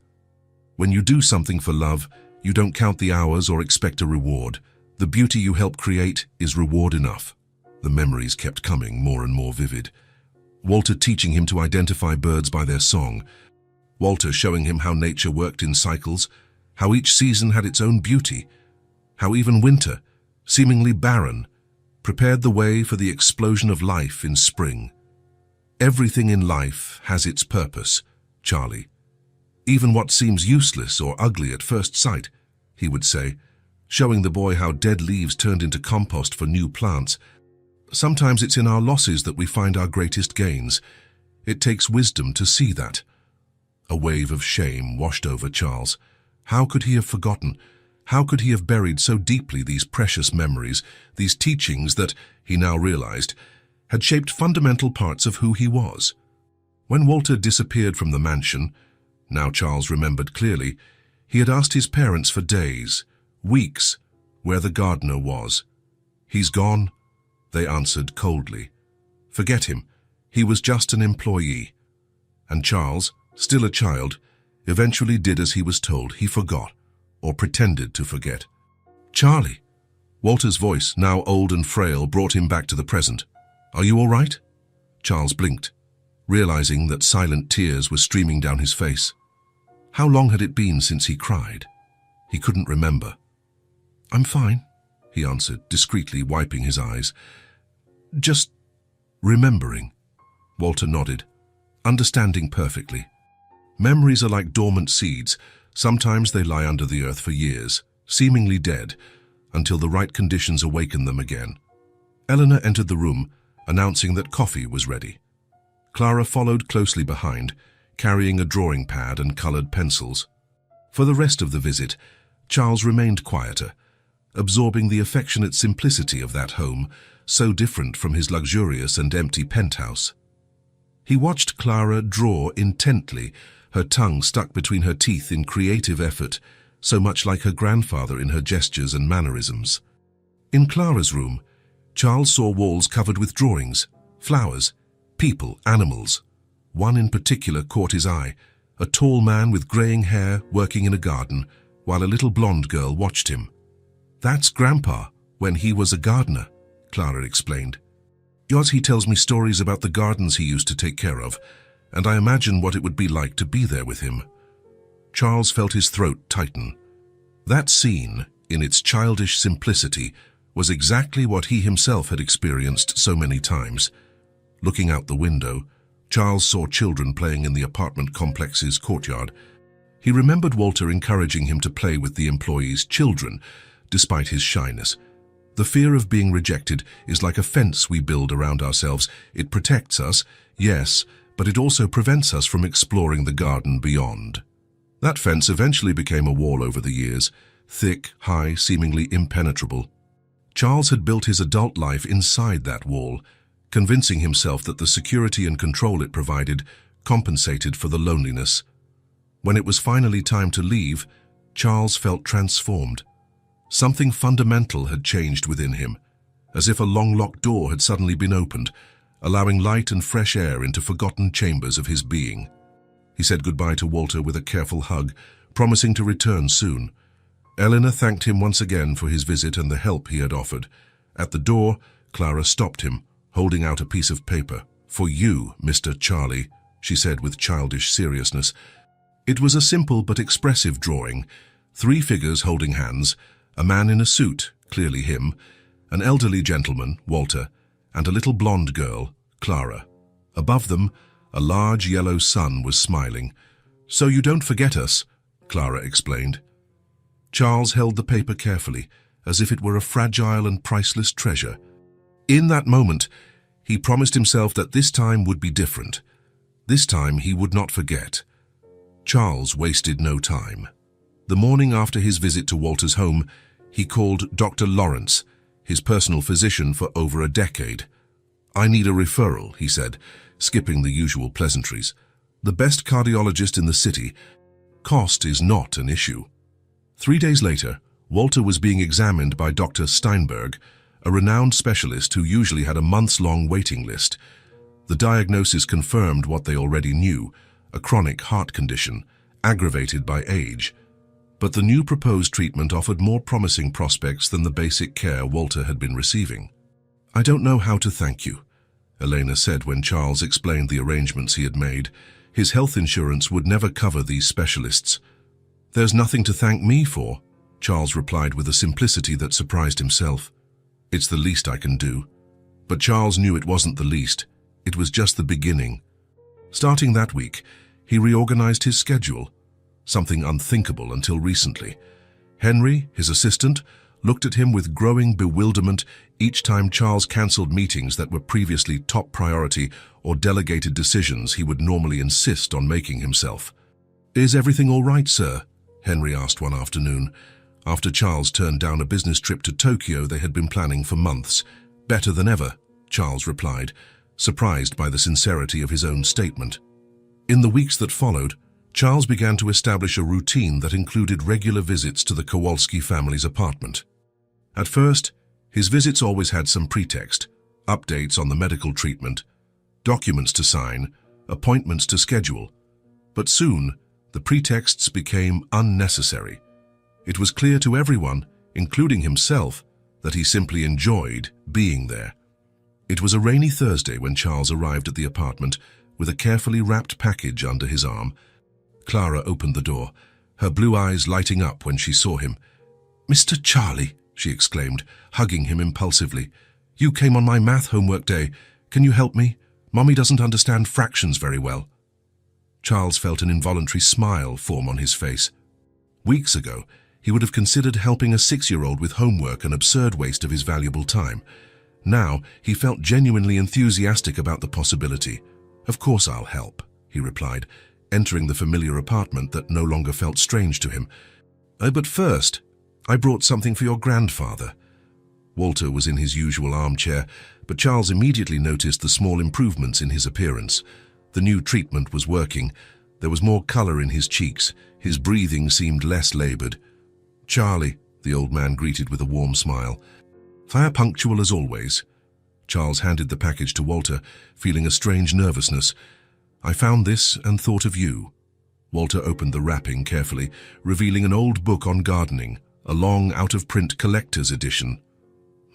When you do something for love, you don't count the hours or expect a reward. The beauty you help create is reward enough." The memories kept coming, more and more vivid. Walter teaching him to identify birds by their song. Walter showing him how nature worked in cycles, how each season had its own beauty, how even winter, seemingly barren, prepared the way for the explosion of life in spring. "Everything in life has its purpose, Charlie. Even what seems useless or ugly at first sight," he would say, showing the boy how dead leaves turned into compost for new plants. "Sometimes it's in our losses that we find our greatest gains. It takes wisdom to see that." A wave of shame washed over Charles. How could he have forgotten? How could he have buried so deeply these precious memories, these teachings that, he now realized, had shaped fundamental parts of who he was? When Walter disappeared from the mansion, now Charles remembered clearly, he had asked his parents for days, weeks, where the gardener was. "He's gone," they answered coldly. Forget him. He was just an employee. And Charles, still a child, eventually did as he was told. He forgot, or pretended to forget. "Charlie!" Walter's voice, now old and frail, brought him back to the present. "Are you all right?" Charles blinked, realizing that silent tears were streaming down his face. How long had it been since he cried? He couldn't remember. "I'm fine," he answered, discreetly wiping his eyes. "Just remembering." Walter nodded, understanding perfectly. Memories are like dormant seeds. Sometimes they lie under the earth for years, seemingly dead, until the right conditions awaken them again. Eleanor entered the room, announcing that coffee was ready. Clara followed closely behind, carrying a drawing pad and colored pencils. For the rest of the visit, Charles remained quieter, absorbing the affectionate simplicity of that home, so different from his luxurious and empty penthouse. He watched Clara draw intently, her tongue stuck between her teeth in creative effort, so much like her grandfather in her gestures and mannerisms. In Clara's room, Charles saw walls covered with drawings, flowers, people, animals. One in particular caught his eye, a tall man with graying hair working in a garden, while a little blonde girl watched him. "That's Grandpa, when he was a gardener," Clara explained. "He tells me stories about the gardens he used to take care of, and I imagine what it would be like to be there with him." Charles felt his throat tighten. That scene, in its childish simplicity, was exactly what he himself had experienced so many times. Looking out the window, Charles saw children playing in the apartment complex's courtyard. He remembered Walter encouraging him to play with the employees' children, despite his shyness. The fear of being rejected is like a fence we build around ourselves. It protects us, yes, but it also prevents us from exploring the garden beyond. That fence eventually became a wall over the years, thick, high, seemingly impenetrable. Charles had built his adult life inside that wall, convincing himself that the security and control it provided compensated for the loneliness. When it was finally time to leave, Charles felt transformed. Something fundamental had changed within him, as if a long-locked door had suddenly been opened, allowing light and fresh air into forgotten chambers of his being. He said goodbye to Walter with a careful hug, promising to return soon. Eleanor thanked him once again for his visit and the help he had offered. At the door, Clara stopped him, holding out a piece of paper. "For you, Mr. Charlie," she said with childish seriousness. It was a simple but expressive drawing. 3 figures holding hands, a man in a suit, clearly him, an elderly gentleman, Walter, and a little blonde girl, Clara. Above them, a large yellow sun was smiling. "So you don't forget us," Clara explained. Charles held the paper carefully, as if it were a fragile and priceless treasure. In that moment, he promised himself that this time would be different. This time he would not forget. Charles wasted no time. The morning after his visit to Walter's home, he called Dr. Lawrence, his personal physician for over a decade. "I need a referral," he said, skipping the usual pleasantries. "The best cardiologist in the city. Cost is not an issue." 3 days later, Walter was being examined by Dr. Steinberg, a renowned specialist who usually had a months-long waiting list. The diagnosis confirmed what they already knew, a chronic heart condition, aggravated by age. But the new proposed treatment offered more promising prospects than the basic care Walter had been receiving. "I don't know how to thank you," Elena said when Charles explained the arrangements he had made. His health insurance would never cover these specialists. "There's nothing to thank me for," Charles replied with a simplicity that surprised himself. "It's the least I can do." But Charles knew it wasn't the least. It was just the beginning. Starting that week, he reorganized his schedule, something unthinkable until recently. Henry, his assistant, looked at him with growing bewilderment each time Charles cancelled meetings that were previously top priority or delegated decisions he would normally insist on making himself. "Is everything all right, sir?" Henry asked one afternoon. After Charles turned down a business trip to Tokyo they had been planning for months. "Better than ever," Charles replied, surprised by the sincerity of his own statement. In the weeks that followed, Charles began to establish a routine that included regular visits to the Kowalski family's apartment. At first, his visits always had some pretext: updates on the medical treatment, documents to sign, appointments to schedule. But soon, the pretexts became unnecessary. It was clear to everyone, including himself, that he simply enjoyed being there. It was a rainy Thursday when Charles arrived at the apartment with a carefully wrapped package under his arm. Clara opened the door, her blue eyes lighting up when she saw him. "Mr. Charlie," she exclaimed, hugging him impulsively. "You came on my math homework day. Can you help me? Mommy doesn't understand fractions very well." Charles felt an involuntary smile form on his face. Weeks ago, he would have considered helping a 6-year-old with homework an absurd waste of his valuable time. Now, he felt genuinely enthusiastic about the possibility. "Of course I'll help," he replied, entering the familiar apartment that no longer felt strange to him. But first, I brought something for your grandfather." Walter was in his usual armchair, but Charles immediately noticed the small improvements in his appearance. The new treatment was working. There was more color in his cheeks. His breathing seemed less labored. "Charlie," the old man greeted with a warm smile. "Fire punctual as always." Charles handed the package to Walter, feeling a strange nervousness. "I found this and thought of you." Walter opened the wrapping carefully, revealing an old book on gardening, a long out-of-print collector's edition.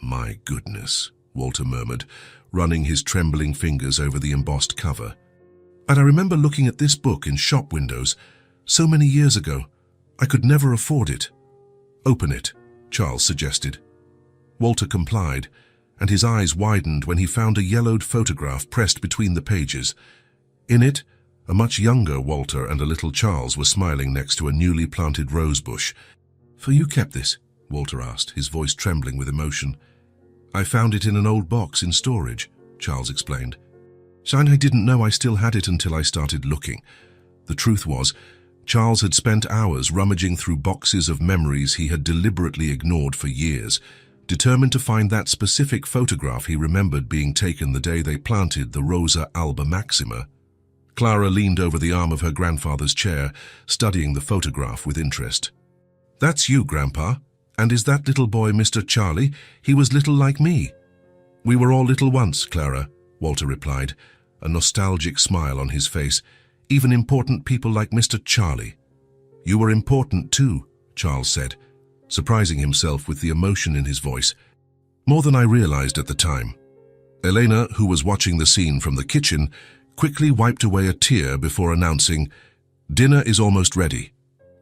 "My goodness," Walter murmured, running his trembling fingers over the embossed cover. "And I remember looking at this book in shop windows so many years ago. I could never afford it." "Open it," Charles suggested. Walter complied, and his eyes widened when he found a yellowed photograph pressed between the pages. In it, a much younger Walter and a little Charles were smiling next to a newly planted rose bush. "For you kept this?" Walter asked, his voice trembling with emotion. "I found it in an old box in storage," Charles explained. "I didn't know I still had it until I started looking." The truth was, Charles had spent hours rummaging through boxes of memories he had deliberately ignored for years, determined to find that specific photograph he remembered being taken the day they planted the Rosa alba maxima. Clara leaned over the arm of her grandfather's chair, studying the photograph with interest. "That's you, Grandpa. And is that little boy Mr. Charlie? He was little like me." "We were all little once, Clara," Walter replied, a nostalgic smile on his face. "Even important people like Mr. Charlie." "You were important too," Charles said, surprising himself with the emotion in his voice. "More than I realized at the time." Elena, who was watching the scene from the kitchen, quickly wiped away a tear before announcing, Dinner is almost ready.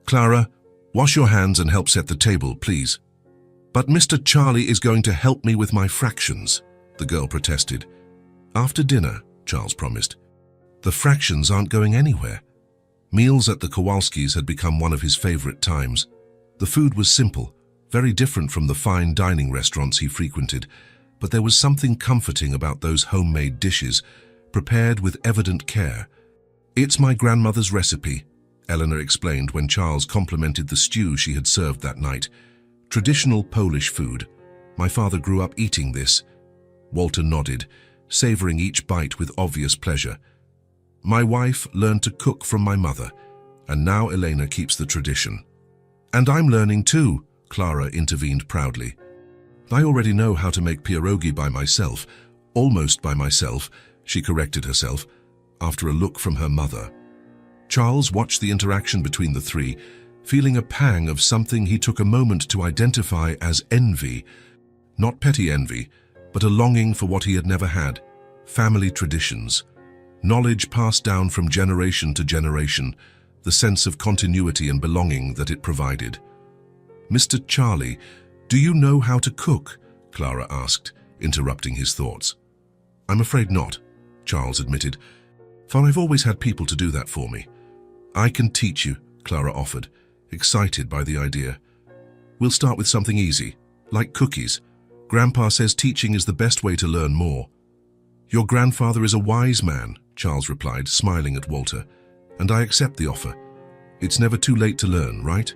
Clara, wash your hands and help set the table, please. But Mr. Charlie is going to help me with my fractions, the girl protested. After dinner, Charles promised. The fractions aren't going anywhere. Meals at the Kowalskis had become one of his favorite times. The food was simple, very different from the fine dining restaurants he frequented, but there was something comforting about those homemade dishes, prepared with evident care. It's my grandmother's recipe, Eleanor explained when Charles complimented the stew she had served that night. Traditional Polish food. My father grew up eating this. Walter nodded, savoring each bite with obvious pleasure. My wife learned to cook from my mother, and now Elena keeps the tradition. And I'm learning too, Clara intervened proudly. I already know how to make pierogi by myself, almost by myself, she corrected herself, after a look from her mother. Charles watched the interaction between the three, feeling a pang of something he took a moment to identify as envy. Not petty envy, but a longing for what he had never had, family traditions. Knowledge passed down from generation to generation, the sense of continuity and belonging that it provided. Mr. Charlie, do you know how to cook? Clara asked, interrupting his thoughts. I'm afraid not, Charles admitted, for I've always had people to do that for me. I can teach you, Clara offered, excited by the idea. We'll start with something easy, like cookies. Grandpa says teaching is the best way to learn more. Your grandfather is a wise man, Charles replied, smiling at Walter, and I accept the offer. It's never too late to learn, right?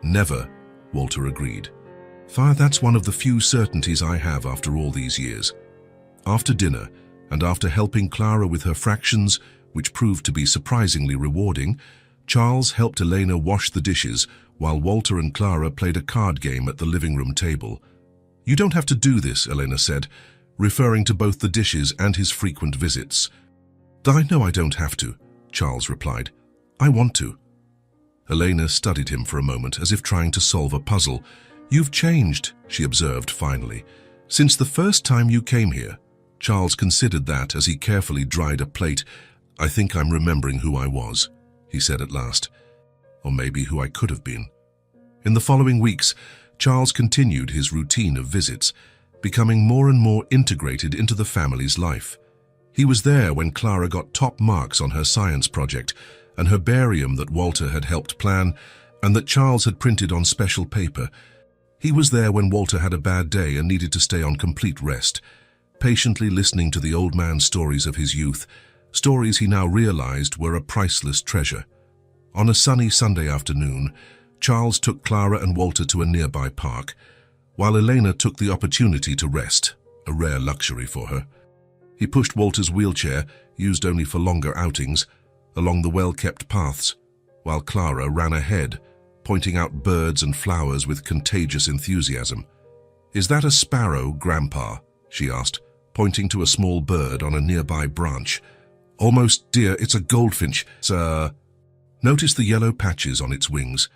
Never, Walter agreed. For that's one of the few certainties I have after all these years. After dinner, and after helping Clara with her fractions, which proved to be surprisingly rewarding, Charles helped Elena wash the dishes while Walter and Clara played a card game at the living room table. You don't have to do this, Elena said, referring to both the dishes and his frequent visits. I know I don't have to, Charles replied. I want to. Elena studied him for a moment as if trying to solve a puzzle. You've changed, she observed finally. Since the first time you came here. Charles considered that as he carefully dried a plate. I think I'm remembering who I was, he said at last. Or maybe who I could have been. In the following weeks, Charles continued his routine of visits, becoming more and more integrated into the family's life. He was there when Clara got top marks on her science project, an herbarium that Walter had helped plan and that Charles had printed on special paper. He was there when Walter had a bad day and needed to stay on complete rest, patiently listening to the old man's stories of his youth, stories he now realized were a priceless treasure. On a sunny Sunday afternoon, Charles took Clara and Walter to a nearby park, while Elena took the opportunity to rest, a rare luxury for her. He pushed Walter's wheelchair, used only for longer outings, along the well-kept paths, while Clara ran ahead, pointing out birds and flowers with contagious enthusiasm. "Is that a sparrow, Grandpa?" she asked, pointing to a small bird on a nearby branch. "Almost, dear, it's a goldfinch, sir." Notice the yellow patches on its wings.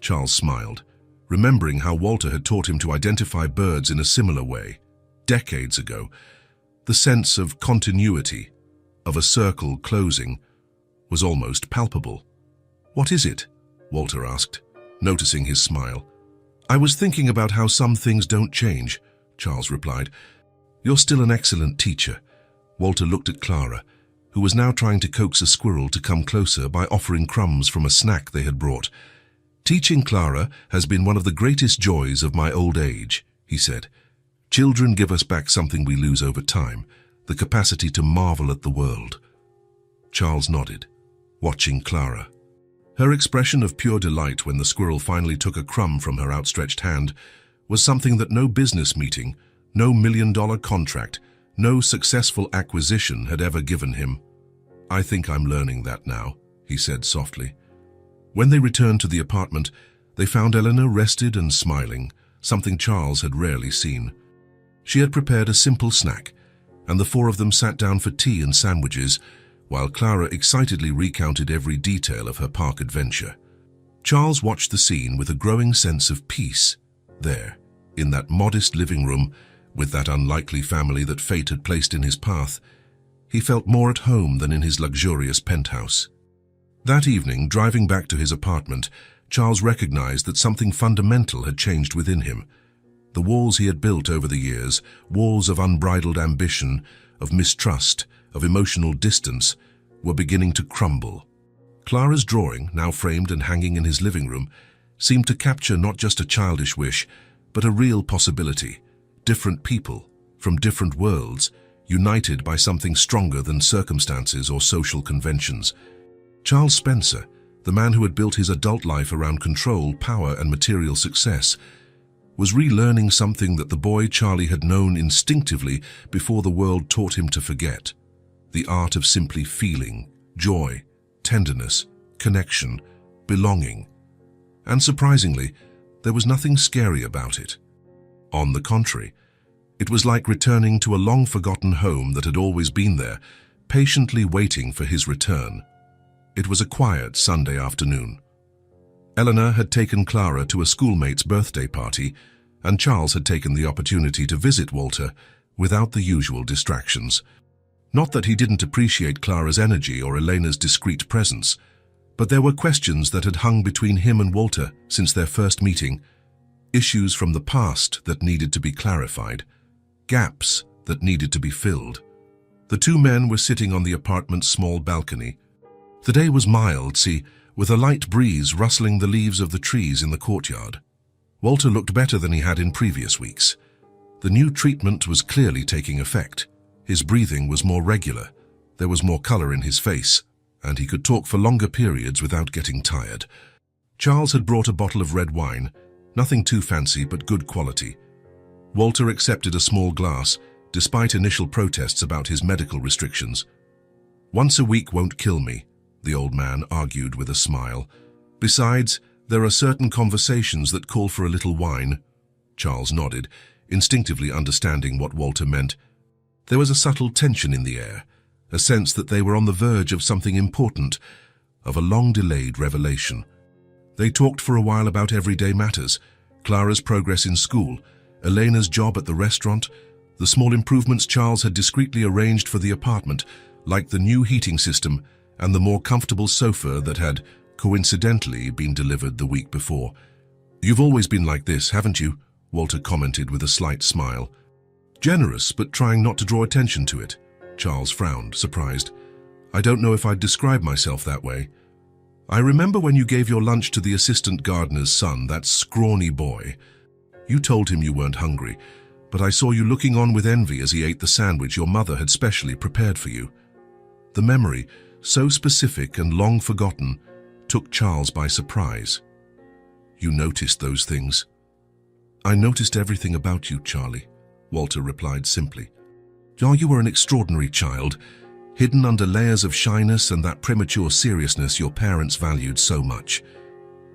Charles smiled, remembering how Walter had taught him to identify birds in a similar way, decades ago. The sense of continuity, of a circle closing, was almost palpable. "What is it?" Walter asked, noticing his smile. "I was thinking about how some things don't change," Charles replied. "You're still an excellent teacher." Walter looked at Clara, who was now trying to coax a squirrel to come closer by offering crumbs from a snack they had brought. "Teaching Clara has been one of the greatest joys of my old age," he said. "Children give us back something we lose over time, the capacity to marvel at the world." Charles nodded, watching Clara. Her expression of pure delight when the squirrel finally took a crumb from her outstretched hand was something that no business meeting, no million-dollar contract, no successful acquisition had ever given him. "I think I'm learning that now," he said softly. When they returned to the apartment, they found Eleanor rested and smiling, something Charles had rarely seen. She had prepared a simple snack, and the four of them sat down for tea and sandwiches, while Clara excitedly recounted every detail of her park adventure. Charles watched the scene with a growing sense of peace. There, in that modest living room, with that unlikely family that fate had placed in his path, he felt more at home than in his luxurious penthouse. That evening, driving back to his apartment, Charles recognized that something fundamental had changed within him. The walls he had built over the years, walls of unbridled ambition, of mistrust, of emotional distance, were beginning to crumble. Clara's drawing, now framed and hanging in his living room, seemed to capture not just a childish wish, but a real possibility. Different people, from different worlds, united by something stronger than circumstances or social conventions. Charles Spencer, the man who had built his adult life around control, power, and material success, was relearning something that the boy Charlie had known instinctively before the world taught him to forget: the art of simply feeling, joy, tenderness, connection, belonging. And surprisingly, there was nothing scary about it. On the contrary, it was like returning to a long-forgotten home that had always been there, patiently waiting for his return. It was a quiet Sunday afternoon. Eleanor had taken Clara to a schoolmate's birthday party, and Charles had taken the opportunity to visit Walter without the usual distractions. Not that he didn't appreciate Clara's energy or Elena's discreet presence, but there were questions that had hung between him and Walter since their first meeting, issues from the past that needed to be clarified, gaps that needed to be filled. The two men were sitting on the apartment's small balcony. The day was mild, with a light breeze rustling the leaves of the trees in the courtyard. Walter looked better than he had in previous weeks. The new treatment was clearly taking effect. His breathing was more regular, there was more color in his face, and he could talk for longer periods without getting tired. Charles had brought a bottle of red wine, nothing too fancy but good quality. Walter accepted a small glass, despite initial protests about his medical restrictions. "Once a week won't kill me," the old man argued with a smile. "Besides, there are certain conversations that call for a little wine." Charles nodded, instinctively understanding what Walter meant. There was a subtle tension in the air, a sense that they were on the verge of something important, of a long-delayed revelation. They talked for a while about everyday matters: Clara's progress in school, Elena's job at the restaurant, the small improvements Charles had discreetly arranged for the apartment, like the new heating system and the more comfortable sofa that had, coincidentally, been delivered the week before. "You've always been like this, haven't you?" Walter commented with a slight smile. "Generous, but trying not to draw attention to it." Charles frowned, surprised. "I don't know if I'd describe myself that way. I remember when you gave your lunch to the assistant gardener's son, that scrawny boy. You told him you weren't hungry, but I saw you looking on with envy as he ate the sandwich your mother had specially prepared for you." The memory, so specific and long forgotten, took Charles by surprise. "You noticed those things?" "I noticed everything about you, Charlie," Walter replied simply. "Oh, you were an extraordinary child, hidden under layers of shyness and that premature seriousness your parents valued so much."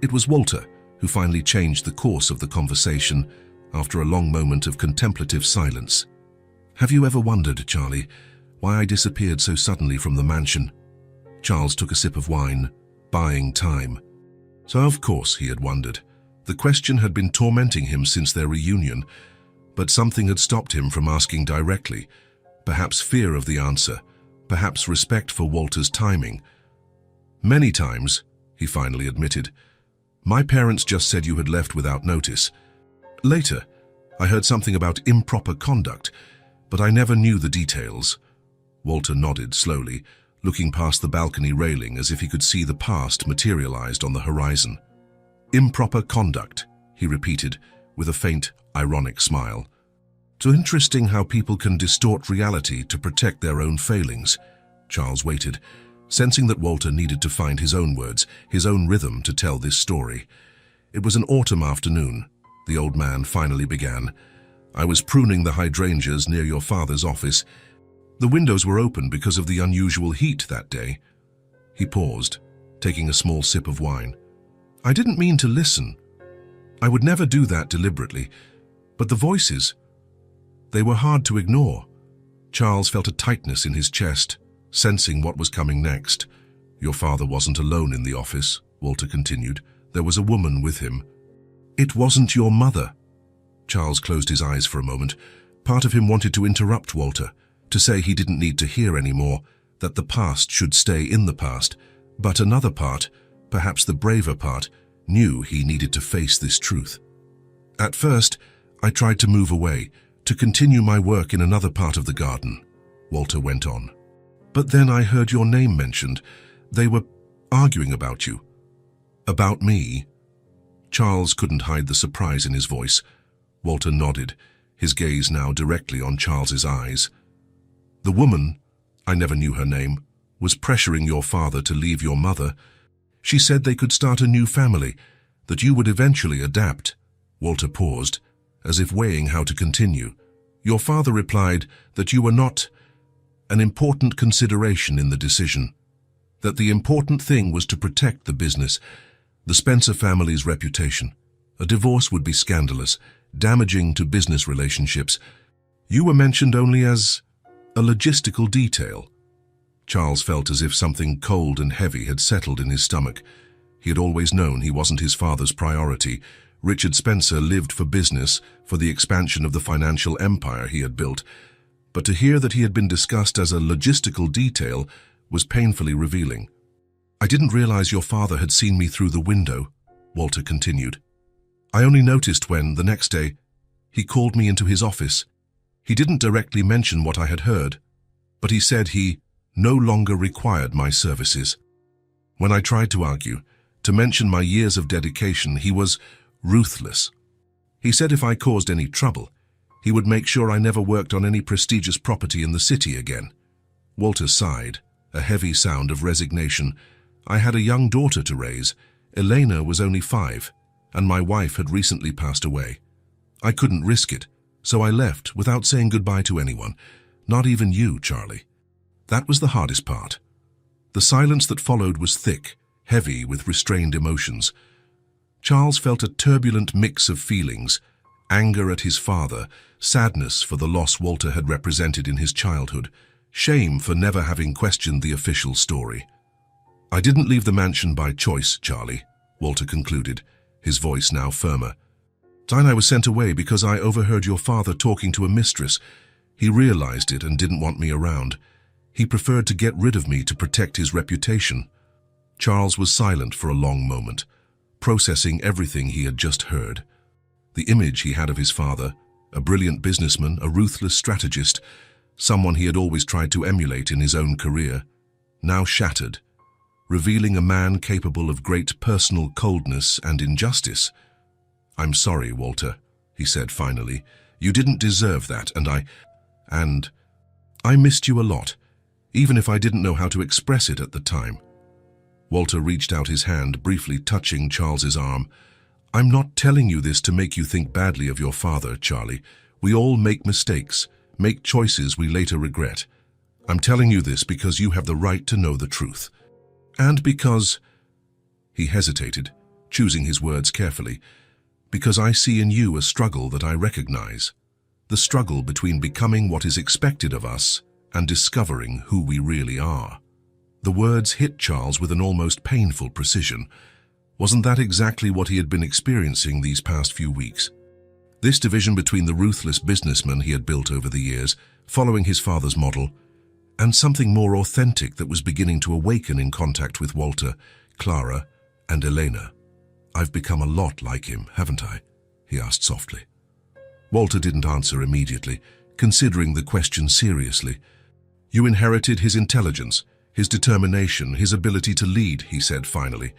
It was Walter who finally changed the course of the conversation after a long moment of contemplative silence. "Have you ever wondered, Charlie, why I disappeared so suddenly from the mansion?" Charles took a sip of wine, buying time. So of course he had wondered. The question had been tormenting him since their reunion, but something had stopped him from asking directly. Perhaps fear of the answer, perhaps respect for Walter's timing. "Many times," he finally admitted. "My parents just said you had left without notice. Later, I heard something about improper conduct, but I never knew the details." Walter nodded slowly, looking past the balcony railing as if he could see the past materialized on the horizon. "Improper conduct," he repeated, with a faint, ironic smile. "So interesting how people can distort reality to protect their own failings." Charles waited, sensing that Walter needed to find his own words, his own rhythm to tell this story. "It was an autumn afternoon," the old man finally began. "I was pruning the hydrangeas near your father's office. The windows were open because of the unusual heat that day." He paused, taking a small sip of wine. "I didn't mean to listen. I would never do that deliberately. But the voices, they were hard to ignore." Charles felt a tightness in his chest, sensing what was coming next. "Your father wasn't alone in the office," Walter continued. "There was a woman with him." "It wasn't your mother." Charles closed his eyes for a moment. Part of him wanted to interrupt Walter, to say he didn't need to hear anymore, that the past should stay in the past, But another part, perhaps the braver part, knew he needed to face this truth. At first, I tried to move away, to continue my work in another part of the garden, Walter went on. But then I heard your name mentioned. They were arguing about you. About me? Charles couldn't hide the surprise in his voice. Walter nodded, his gaze now directly on Charles's eyes. The woman, I never knew her name, was pressuring your father to leave your mother. She said they could start a new family, that you would eventually adapt. Walter paused, as if weighing how to continue. Your father replied that you were not an important consideration in the decision, that the important thing was to protect the business, the Spencer family's reputation. A divorce would be scandalous, damaging to business relationships. You were mentioned only as a logistical detail. Charles felt as if something cold and heavy had settled in his stomach. He had always known he wasn't his father's priority. Richard Spencer lived for business, for the expansion of the financial empire he had built. But to hear that he had been discussed as a logistical detail was painfully revealing. I didn't realize your father had seen me through the window, Walter continued. I only noticed when, the next day, he called me into his office. He didn't directly mention what I had heard, but he said he no longer required my services. When I tried to argue, to mention my years of dedication, he was ruthless. He said if I caused any trouble, he would make sure I never worked on any prestigious property in the city again. Walter sighed, a heavy sound of resignation. I had a young daughter to raise. Elena was only 5, and my wife had recently passed away. I couldn't risk it, so I left without saying goodbye to anyone, not even you, Charlie. That was the hardest part. The silence that followed was thick, heavy with restrained emotions. Charles felt a turbulent mix of feelings, anger at his father, sadness for the loss Walter had represented in his childhood, shame for never having questioned the official story. I didn't leave the mansion by choice, Charlie, Walter concluded, his voice now firmer. I was sent away because I overheard your father talking to a mistress. He realized it and didn't want me around. He preferred to get rid of me to protect his reputation. Charles was silent for a long moment, processing everything he had just heard. The image he had of his father, a brilliant businessman, a ruthless strategist, someone he had always tried to emulate in his own career, now shattered, revealing a man capable of great personal coldness and injustice. I'm sorry, Walter, he said finally. You didn't deserve that, and I missed you a lot, even if I didn't know how to express it at the time. Walter reached out his hand, briefly touching Charles's arm. I'm not telling you this to make you think badly of your father, Charlie. We all make mistakes, make choices we later regret. I'm telling you this because you have the right to know the truth. And because, he hesitated, choosing his words carefully, because I see in you a struggle that I recognize. The struggle between becoming what is expected of us and discovering who we really are. The words hit Charles with an almost painful precision. Wasn't that exactly what he had been experiencing these past few weeks? This division between the ruthless businessman he had built over the years, following his father's model, and something more authentic that was beginning to awaken in contact with Walter, Clara, and Elena. I've become a lot like him, haven't I? He asked softly. Walter didn't answer immediately, considering the question seriously. You inherited his intelligence, his determination, his ability to lead, he said finally.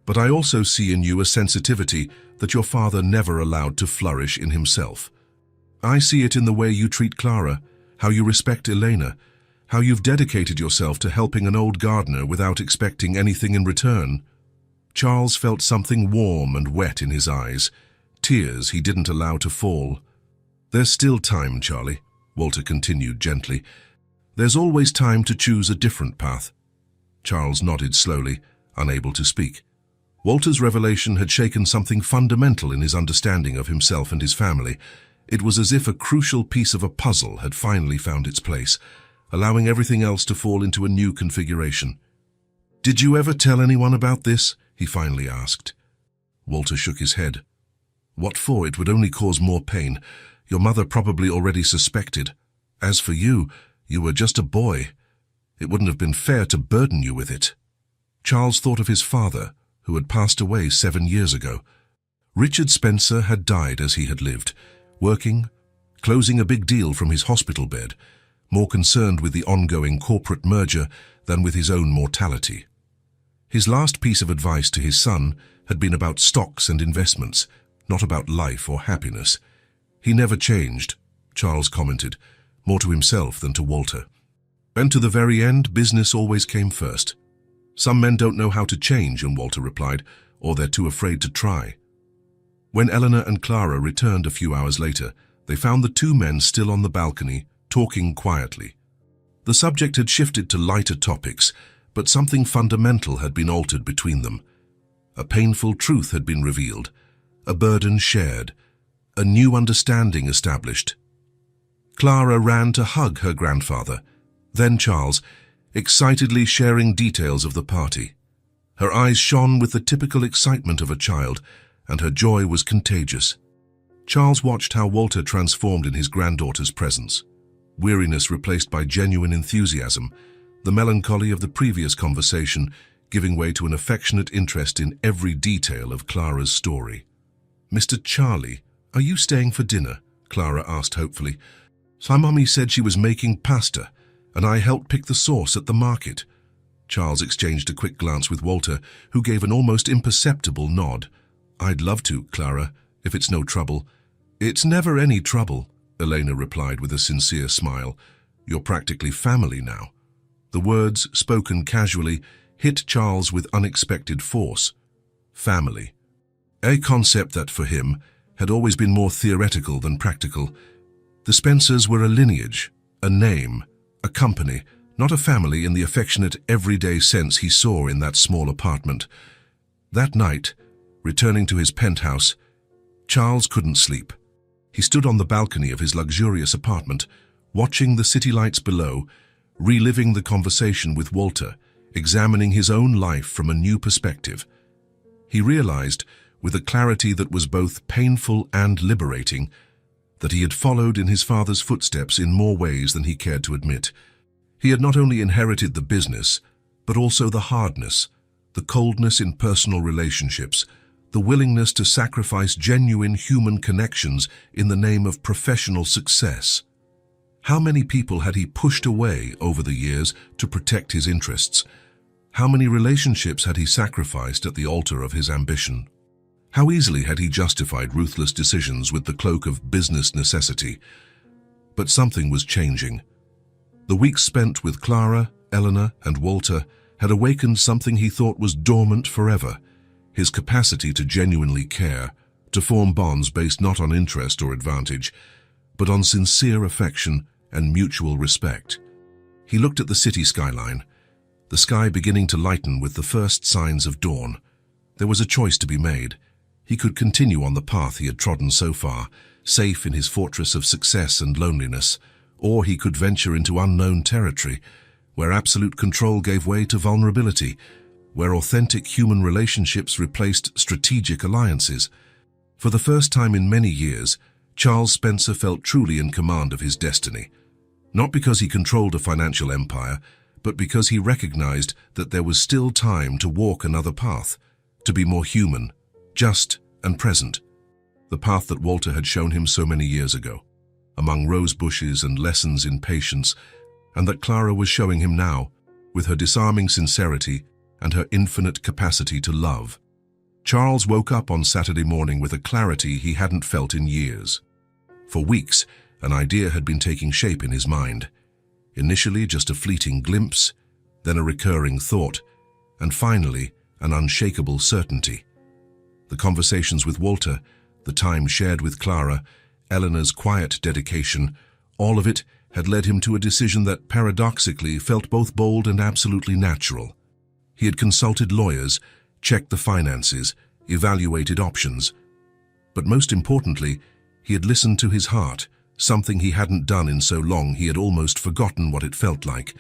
But I also see in you a sensitivity that your father never allowed to flourish in himself. I see it in the way you treat Clara, how you respect Elena, how you've dedicated yourself to helping an old gardener without expecting anything in return. Charles felt something warm and wet in his eyes, tears he didn't allow to fall. There's still time, Charlie, Walter continued gently. There's always time to choose a different path. Charles nodded slowly, unable to speak. Walter's revelation had shaken something fundamental in his understanding of himself and his family. It was as if a crucial piece of a puzzle had finally found its place, allowing everything else to fall into a new configuration. Did you ever tell anyone about this? He finally asked. Walter shook his head. What for? It would only cause more pain. Your mother probably already suspected. As for you, you were just a boy. It wouldn't have been fair to burden you with it. Charles thought of his father, who had passed away 7 years ago. Richard Spencer had died as he had lived, working, closing a big deal from his hospital bed, more concerned with the ongoing corporate merger than with his own mortality. His last piece of advice to his son had been about stocks and investments, not about life or happiness. He never changed, Charles commented, more to himself than to Walter. And to the very end, business always came first. Some men don't know how to change, and Walter replied, or they're too afraid to try. When Eleanor and Clara returned a few hours later, they found the two men still on the balcony, talking quietly. The subject had shifted to lighter topics, but something fundamental had been altered between them. A painful truth had been revealed, a burden shared, a new understanding established. Clara ran to hug her grandfather, then Charles, excitedly sharing details of the party. Her eyes shone with the typical excitement of a child, and her joy was contagious. Charles watched how Walter transformed in his granddaughter's presence. Weariness replaced by genuine enthusiasm, the melancholy of the previous conversation giving way to an affectionate interest in every detail of Clara's story. "Mr. Charlie, are you staying for dinner?" Clara asked hopefully. "My mummy said she was making pasta, and I helped pick the sauce at the market." Charles exchanged a quick glance with Walter, who gave an almost imperceptible nod. "I'd love to, Clara, if it's no trouble." "It's never any trouble," Elena replied with a sincere smile. "You're practically family now." The words, spoken casually, hit Charles with unexpected force. Family. A concept that, for him, had always been more theoretical than practical. The Spencers were a lineage, a name, a company, not a family in the affectionate, everyday sense he saw in that small apartment. That night, returning to his penthouse, Charles couldn't sleep. He stood on the balcony of his luxurious apartment, watching the city lights below, reliving the conversation with Walter, examining his own life from a new perspective. He realized, with a clarity that was both painful and liberating, that he had followed in his father's footsteps in more ways than he cared to admit. He had not only inherited the business, but also the hardness, the coldness in personal relationships, the willingness to sacrifice genuine human connections in the name of professional success. How many people had he pushed away over the years to protect his interests? How many relationships had he sacrificed at the altar of his ambition? How easily had he justified ruthless decisions with the cloak of business necessity? But something was changing. The weeks spent with Clara, Eleanor, and Walter had awakened something he thought was dormant forever: his capacity to genuinely care, to form bonds based not on interest or advantage, but on sincere affection and mutual respect. He looked at the city skyline, the sky beginning to lighten with the first signs of dawn. There was a choice to be made. He could continue on the path he had trodden so far, safe in his fortress of success and loneliness, or he could venture into unknown territory, where absolute control gave way to vulnerability, where authentic human relationships replaced strategic alliances. For the first time in many years, Charles Spencer felt truly in command of his destiny, not because he controlled a financial empire, but because he recognized that there was still time to walk another path, to be more human, just and present, the path that Walter had shown him so many years ago, among rose bushes and lessons in patience, and that Clara was showing him now, with her disarming sincerity and her infinite capacity to love. Charles woke up on Saturday morning with a clarity he hadn't felt in years. For weeks, an idea had been taking shape in his mind. Initially just a fleeting glimpse, then a recurring thought, and finally an unshakable certainty. The conversations with Walter, the time shared with Clara, Eleanor's quiet dedication, all of it had led him to a decision that paradoxically felt both bold and absolutely natural. He had consulted lawyers, checked the finances, evaluated options. But most importantly, he had listened to his heart, something he hadn't done in so long he had almost forgotten what it felt like.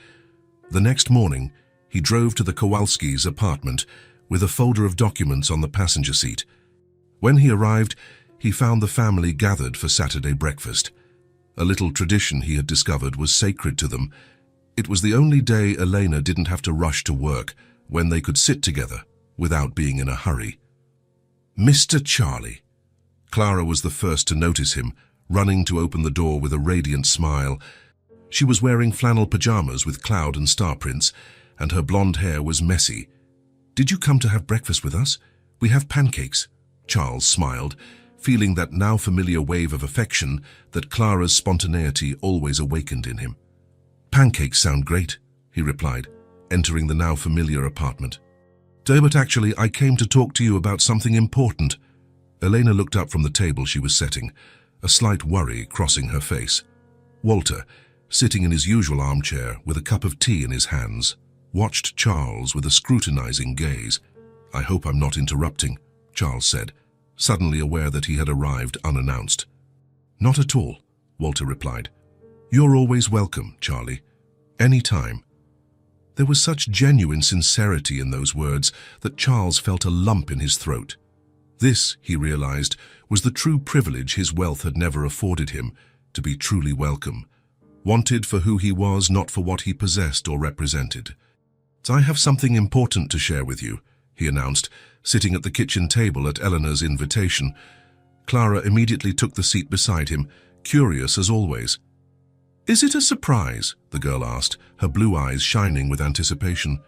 The next morning, he drove to the Kowalskis' apartment with a folder of documents on the passenger seat. When he arrived, he found the family gathered for Saturday breakfast. A little tradition he had discovered was sacred to them. It was the only day Elena didn't have to rush to work, when they could sit together without being in a hurry. Mr. Charlie. Clara was the first to notice him, running to open the door with a radiant smile. She was wearing flannel pajamas with cloud and star prints, and her blonde hair was messy. "Did you come to have breakfast with us? We have pancakes." Charles smiled, feeling that now familiar wave of affection that Clara's spontaneity always awakened in him. "Pancakes sound great," he replied, entering the now familiar apartment. "But actually, I came to talk to you about something important." Elena looked up from the table she was setting, a slight worry crossing her face. Walter, sitting in his usual armchair with a cup of tea in his hands, watched Charles with a scrutinizing gaze. "I hope I'm not interrupting," Charles said, suddenly aware that he had arrived unannounced. "Not at all," Walter replied. "You're always welcome, Charlie. Any time." There was such genuine sincerity in those words that Charles felt a lump in his throat. This, he realized, was the true privilege his wealth had never afforded him, to be truly welcome, wanted for who he was, not for what he possessed or represented. "I have something important to share with you," he announced, sitting at the kitchen table at Eleanor's invitation. Clara immediately took the seat beside him, curious as always. "Is it a surprise?" the girl asked, her blue eyes shining with anticipation.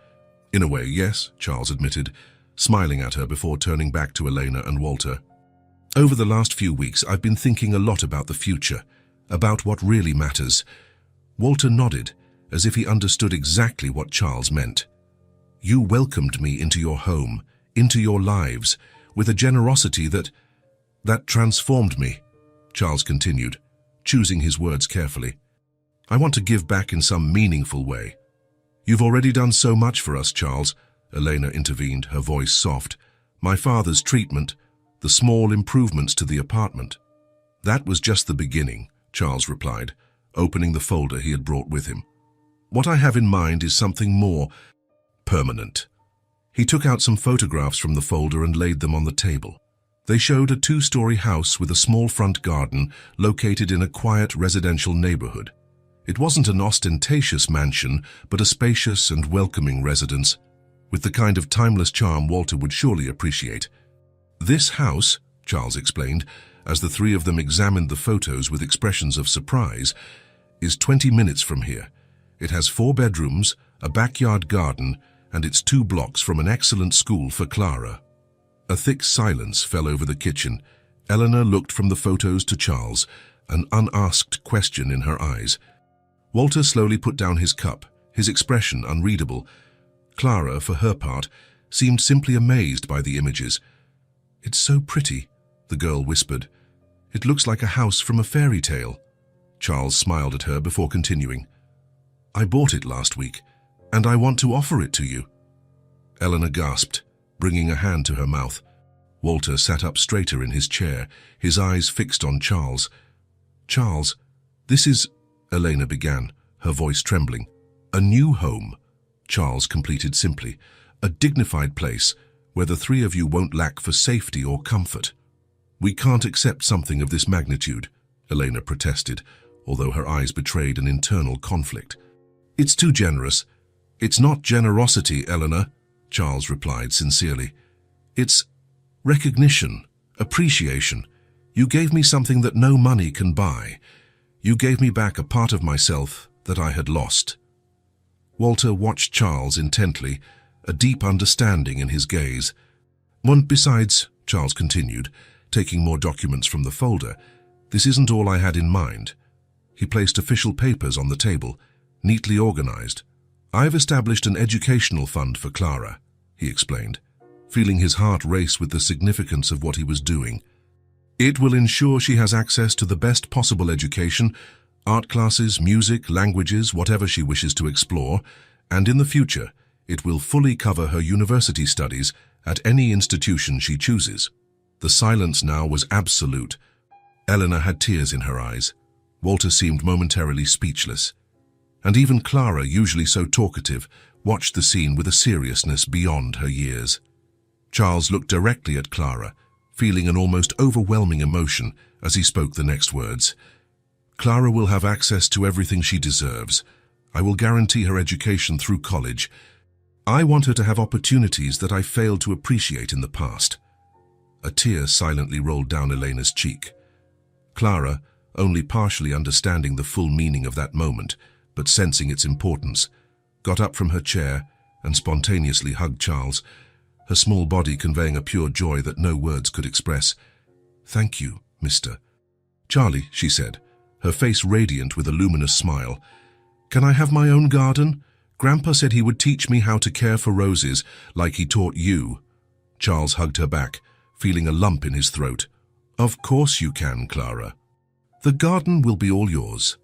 "In a way, yes," Charles admitted, smiling at her before turning back to Elena and Walter. "Over the last few weeks, I've been thinking a lot about the future, about what really matters." Walter nodded, as if he understood exactly what Charles meant. "You welcomed me into your home, into your lives, with a generosity that transformed me," Charles continued, choosing his words carefully. "I want to give back in some meaningful way." "You've already done so much for us, Charles," Elena intervened, her voice soft. "My father's treatment, the small improvements to the apartment." "That was just the beginning," Charles replied, opening the folder he had brought with him. "What I have in mind is something more permanent." He took out some photographs from the folder and laid them on the table. They showed a two-story house with a small front garden located in a quiet residential neighborhood. It wasn't an ostentatious mansion, but a spacious and welcoming residence, with the kind of timeless charm Walter would surely appreciate. "This house," Charles explained, as the three of them examined the photos with expressions of surprise, "is 20 minutes from here. It has 4 bedrooms, a backyard garden, and it's 2 blocks from an excellent school for Clara." A thick silence fell over the kitchen. Eleanor looked from the photos to Charles, an unasked question in her eyes. Walter slowly put down his cup, his expression unreadable. Clara, for her part, seemed simply amazed by the images. "It's so pretty," the girl whispered. "It looks like a house from a fairy tale." Charles smiled at her before continuing. "I bought it last week, and I want to offer it to you." Eleanor gasped, bringing a hand to her mouth. Walter sat up straighter in his chair, his eyes fixed on Charles. "Charles, this is," Elena began, her voice trembling. "A new home," Charles completed simply. "A dignified place where the 3 of you won't lack for safety or comfort." "We can't accept something of this magnitude," Elena protested, although her eyes betrayed an internal conflict. "It's too generous." "It's not generosity, Eleanor," Charles replied sincerely. "It's recognition, appreciation. You gave me something that no money can buy. You gave me back a part of myself that I had lost." Walter watched Charles intently, a deep understanding in his gaze. "Besides," Charles continued, taking more documents from the folder, "this isn't all I had in mind." He placed official papers on the table, neatly organized. "I've established an educational fund for Clara," he explained, feeling his heart race with the significance of what he was doing. "It will ensure she has access to the best possible education, art classes, music, languages, whatever she wishes to explore, and in the future, it will fully cover her university studies at any institution she chooses." The silence now was absolute. Eleanor had tears in her eyes. Walter seemed momentarily speechless. And even Clara, usually so talkative, watched the scene with a seriousness beyond her years. Charles looked directly at Clara, feeling an almost overwhelming emotion as he spoke the next words. "Clara will have access to everything she deserves. I will guarantee her education through college. I want her to have opportunities that I failed to appreciate in the past. A tear silently rolled down Elena's cheek. Clara, only partially understanding the full meaning of that moment, but sensing its importance, got up from her chair and spontaneously hugged Charles, her small body conveying a pure joy that no words could express. "Thank you, Mr. Charlie," she said, her face radiant with a luminous smile. "Can I have my own garden? Grandpa said he would teach me how to care for roses like he taught you." Charles hugged her back, feeling a lump in his throat. "Of course you can, Clara. The garden will be all yours."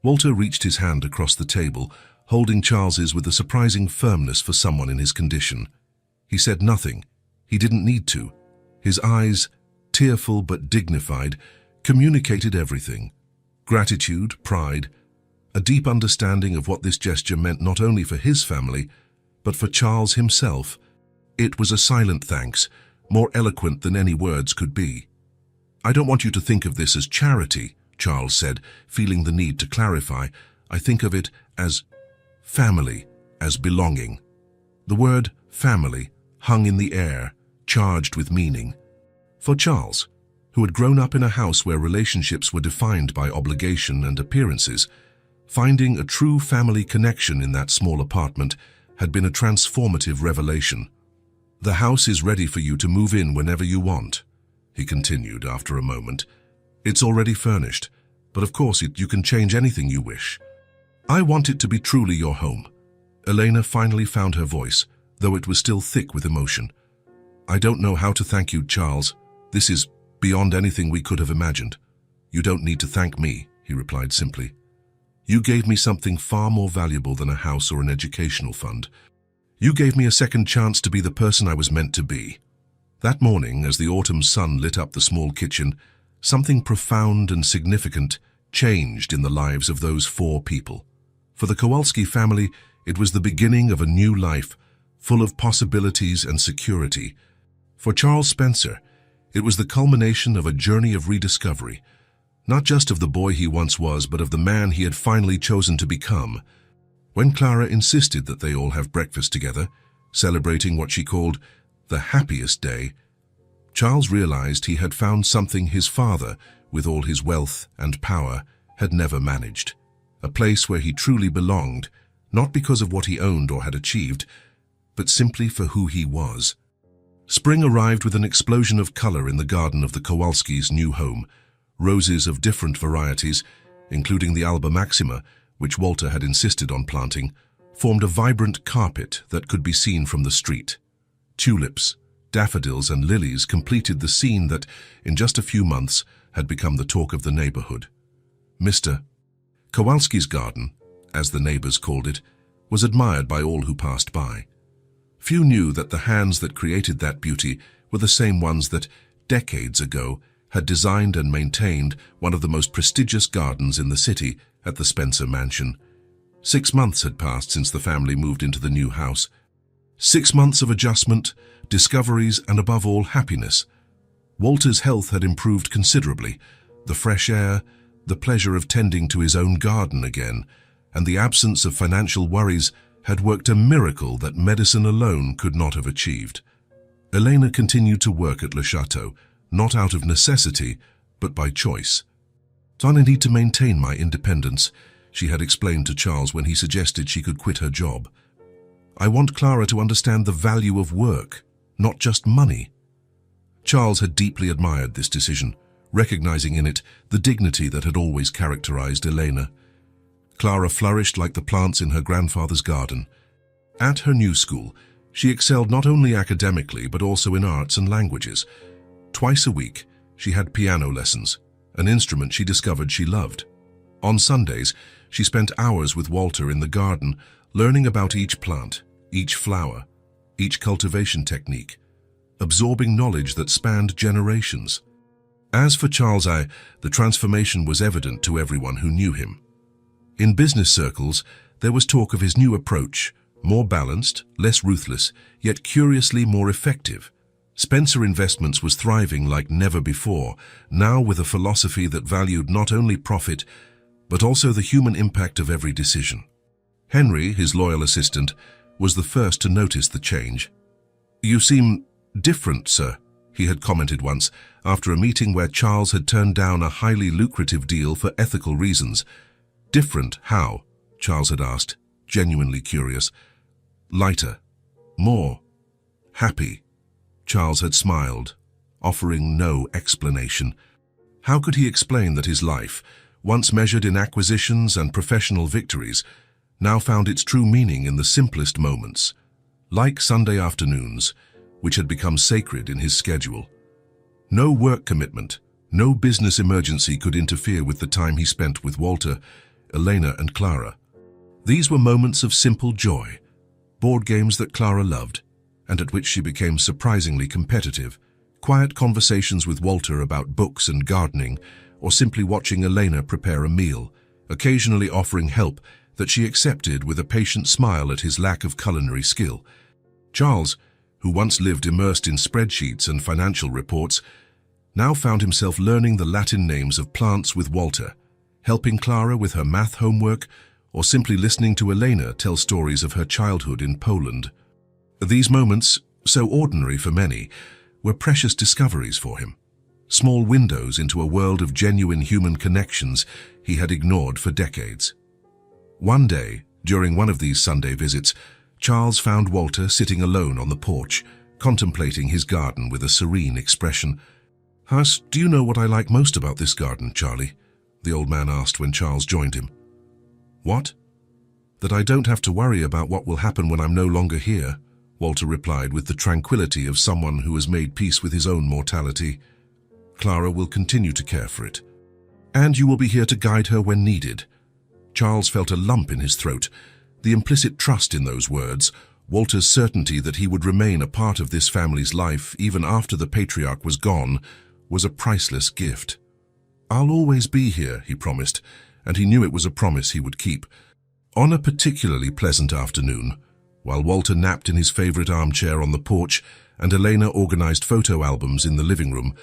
Walter reached his hand across the table, holding Charles's with a surprising firmness for someone in his condition. He said nothing. He didn't need to. His eyes, tearful but dignified, communicated everything. Gratitude, pride, a deep understanding of what this gesture meant not only for his family, but for Charles himself. It was a silent thanks, more eloquent than any words could be. "I don't want you to think of this as charity," Charles said, feeling the need to clarify. "I think of it as family, as belonging." The word family hung in the air, charged with meaning. For Charles, who had grown up in a house where relationships were defined by obligation and appearances, finding a true family connection in that small apartment had been a transformative revelation. "The house is ready for you to move in whenever you want," he continued after a moment. "It's already furnished, but of course you can change anything you wish. I want it to be truly your home." Elena finally found her voice, though it was still thick with emotion. "I don't know how to thank you, Charles. This is beyond anything we could have imagined." "You don't need to thank me," he replied simply. "You gave me something far more valuable than a house or an educational fund. You gave me a second chance to be the person I was meant to be." That morning, as the autumn sun lit up the small kitchen, something profound and significant changed in the lives of those four people. For the Kowalski family, it was the beginning of a new life, full of possibilities and security. For Charles Spencer, it was the culmination of a journey of rediscovery, not just of the boy he once was, but of the man he had finally chosen to become. When Clara insisted that they all have breakfast together, celebrating what she called the happiest day, Charles realized he had found something his father, with all his wealth and power, had never managed. A place where he truly belonged, not because of what he owned or had achieved, but simply for who he was. Spring arrived with an explosion of color in the garden of the Kowalskis' new home. Roses of different varieties, including the Alba Maxima, which Walter had insisted on planting, formed a vibrant carpet that could be seen from the street. Tulips, daffodils and lilies completed the scene that, in just a few months, had become the talk of the neighborhood. Mr. Kowalski's garden, as the neighbors called it, was admired by all who passed by. Few knew that the hands that created that beauty were the same ones that, decades ago, had designed and maintained one of the most prestigious gardens in the city at the Spencer Mansion. 6 months had passed since the family moved into the new house. 6 months of adjustment, discoveries, and above all, happiness. Walter's health had improved considerably. The fresh air, the pleasure of tending to his own garden again, and the absence of financial worries had worked a miracle that medicine alone could not have achieved. Elena continued to work at Le Chateau, not out of necessity, but by choice. "I need to maintain my independence," she had explained to Charles when he suggested she could quit her job. "I want Clara to understand the value of work, not just money." Charles had deeply admired this decision, recognizing in it the dignity that had always characterized Elena. Clara flourished like the plants in her grandfather's garden. At her new school, she excelled not only academically but also in arts and languages. Twice a week, she had piano lessons, an instrument she discovered she loved. On Sundays, she spent hours with Walter in the garden, learning about each plant, each flower, each cultivation technique, absorbing knowledge that spanned generations. As for Charles, the transformation was evident to everyone who knew him. In business circles, there was talk of his new approach, more balanced, less ruthless, yet curiously more effective. Spencer Investments was thriving like never before, now with a philosophy that valued not only profit, but also the human impact of every decision. Henry, his loyal assistant, was the first to notice the change. "You seem different, sir," he had commented once, after a meeting where Charles had turned down a highly lucrative deal for ethical reasons. "Different how?" Charles had asked, genuinely curious. "Lighter. More. Happy." Charles had smiled, offering no explanation. How could he explain that his life, once measured in acquisitions and professional victories, now found its true meaning in the simplest moments, like Sunday afternoons, which had become sacred in his schedule? No work commitment, no business emergency could interfere with the time he spent with Walter, Elena, and Clara. These were moments of simple joy, board games that Clara loved, and at which she became surprisingly competitive, quiet conversations with Walter about books and gardening, or simply watching Elena prepare a meal, occasionally offering help that she accepted with a patient smile at his lack of culinary skill. Charles, who once lived immersed in spreadsheets and financial reports, now found himself learning the Latin names of plants with Walter, helping Clara with her math homework, or simply listening to Elena tell stories of her childhood in Poland. These moments, so ordinary for many, were precious discoveries for him, small windows into a world of genuine human connections he had ignored for decades. One day, during one of these Sunday visits, Charles found Walter sitting alone on the porch, contemplating his garden with a serene expression. "Huss, do you know what I like most about this garden, Charlie?" the old man asked when Charles joined him. "What?" "That I don't have to worry about what will happen when I'm no longer here," Walter replied with the tranquility of someone who has made peace with his own mortality. "Clara will continue to care for it. And you will be here to guide her when needed." Charles felt a lump in his throat. The implicit trust in those words, Walter's certainty that he would remain a part of this family's life even after the patriarch was gone, was a priceless gift. "I'll always be here," he promised, and he knew it was a promise he would keep. On a particularly pleasant afternoon, while Walter napped in his favorite armchair on the porch and Elena organized photo albums in the living room,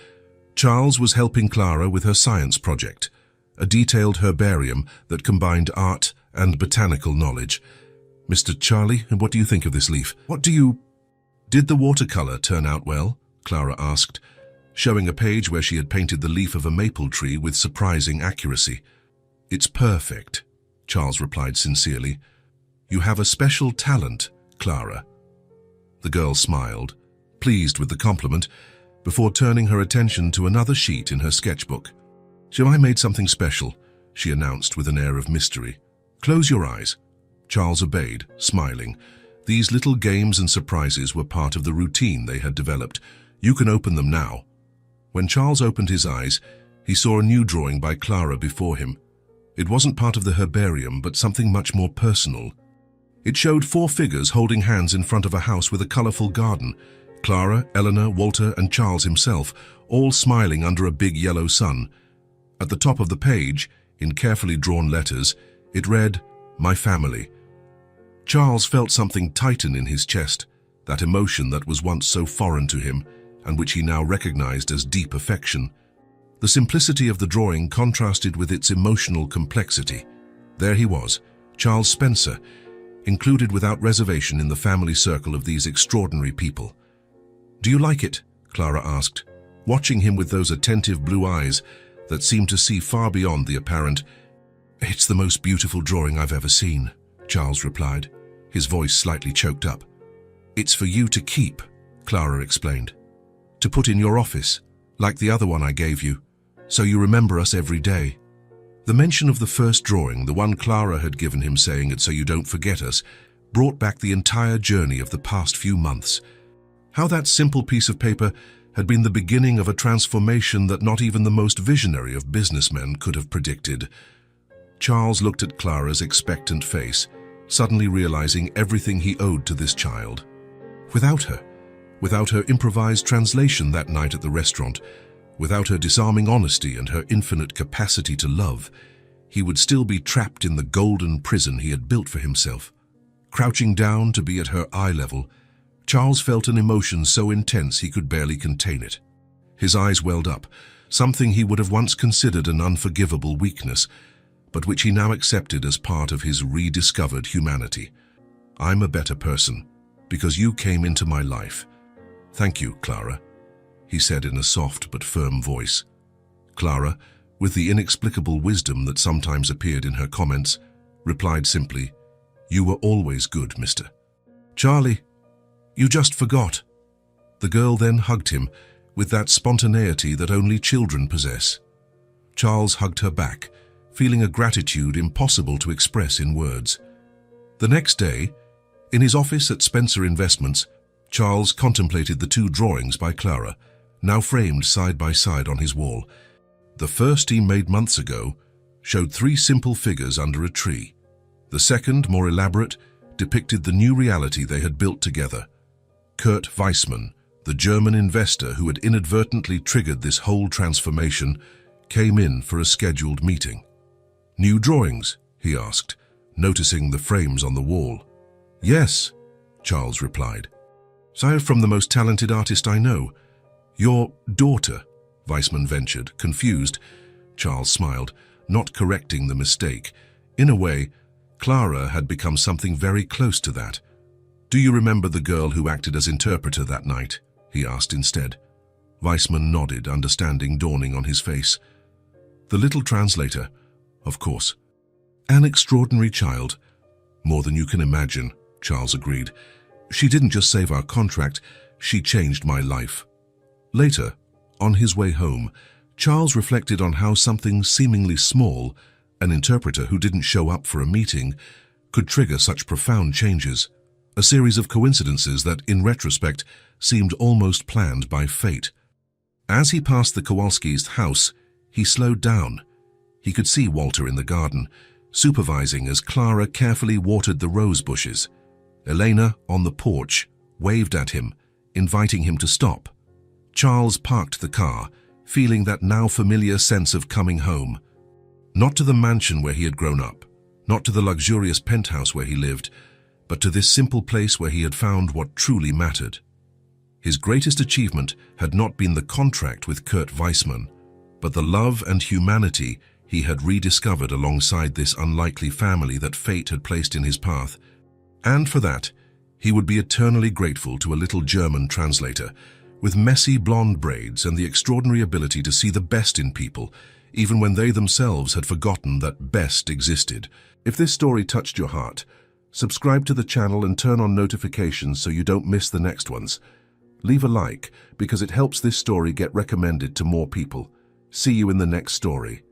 Charles was helping Clara with her science project, a detailed herbarium that combined art and botanical knowledge. "Mr. Charlie, what do you think of this leaf? Did the watercolor turn out well?" Clara asked, showing a page where she had painted the leaf of a maple tree with surprising accuracy. "It's perfect," Charles replied sincerely. "You have a special talent, Clara." The girl smiled, pleased with the compliment, before turning her attention to another sheet in her sketchbook. "So I made something special," she announced with an air of mystery. "Close your eyes." Charles obeyed, smiling. These little games and surprises were part of the routine they had developed. "You can open them now." When Charles opened his eyes, he saw a new drawing by Clara before him. It wasn't part of the herbarium, but something much more personal. It showed 4 figures holding hands in front of a house with a colorful garden. Clara, Eleanor, Walter, and Charles himself, all smiling under a big yellow sun. At the top of the page, in carefully drawn letters, it read, "My family." Charles felt something tighten in his chest, that emotion that was once so foreign to him, and which he now recognized as deep affection. The simplicity of the drawing contrasted with its emotional complexity. There he was, Charles Spencer, included without reservation in the family circle of these extraordinary people. "Do you like it?" Clara asked, watching him with those attentive blue eyes that seemed to see far beyond the apparent. "It's the most beautiful drawing I've ever seen," Charles replied, his voice slightly choked up. "It's for you to keep," Clara explained. "To put in your office, like the other one I gave you, so you remember us every day." The mention of the first drawing, the one Clara had given him saying it so you don't forget us, brought back the entire journey of the past few months. How that simple piece of paper had been the beginning of a transformation that not even the most visionary of businessmen could have predicted. Charles looked at Clara's expectant face, suddenly realizing everything he owed to this child. Without her improvised translation that night at the restaurant, without her disarming honesty and her infinite capacity to love, he would still be trapped in the golden prison he had built for himself. Crouching down to be at her eye level, Charles felt an emotion so intense he could barely contain it. His eyes welled up, something he would have once considered an unforgivable weakness, but which he now accepted as part of his rediscovered humanity. I'm a better person because you came into my life. Thank you, Clara, he said in a soft but firm voice. Clara, with the inexplicable wisdom that sometimes appeared in her comments, replied simply, "You were always good, mister." "Charlie, you just forgot." The girl then hugged him with that spontaneity that only children possess. Charles hugged her back, feeling a gratitude impossible to express in words. The next day, in his office at Spencer Investments, Charles contemplated the two drawings by Clara, now framed side by side on his wall. The first he made months ago showed three simple figures under a tree. The second, more elaborate, depicted the new reality they had built together. Kurt Weissmann, the German investor who had inadvertently triggered this whole transformation, came in for a scheduled meeting. "New drawings?" he asked, noticing the frames on the wall. "Yes," Charles replied. "Sire, from the most talented artist I know. Your daughter," Weissmann ventured, confused. Charles smiled, not correcting the mistake. In a way, Clara had become something very close to that. "Do you remember the girl who acted as interpreter that night?" he asked instead. Weissmann nodded, understanding dawning on his face. "The little translator, of course. An extraordinary child. More than you can imagine," Charles agreed. "She didn't just save our contract, she changed my life." Later, on his way home, Charles reflected on how something seemingly small, an interpreter who didn't show up for a meeting, could trigger such profound changes, a series of coincidences that, in retrospect, seemed almost planned by fate. As he passed the Kowalskis' house, he slowed down. He could see Walter in the garden, supervising as Clara carefully watered the rose bushes. Elena, on the porch, waved at him, inviting him to stop. Charles parked the car, feeling that now familiar sense of coming home. Not to the mansion where he had grown up, not to the luxurious penthouse where he lived, but to this simple place where he had found what truly mattered. His greatest achievement had not been the contract with Kurt Weissmann, but the love and humanity he had rediscovered alongside this unlikely family that fate had placed in his path. And for that, he would be eternally grateful to a little German translator, with messy blonde braids and the extraordinary ability to see the best in people, even when they themselves had forgotten that best existed. If this story touched your heart, subscribe to the channel and turn on notifications so you don't miss the next ones. Leave a like because it helps this story get recommended to more people. See you in the next story.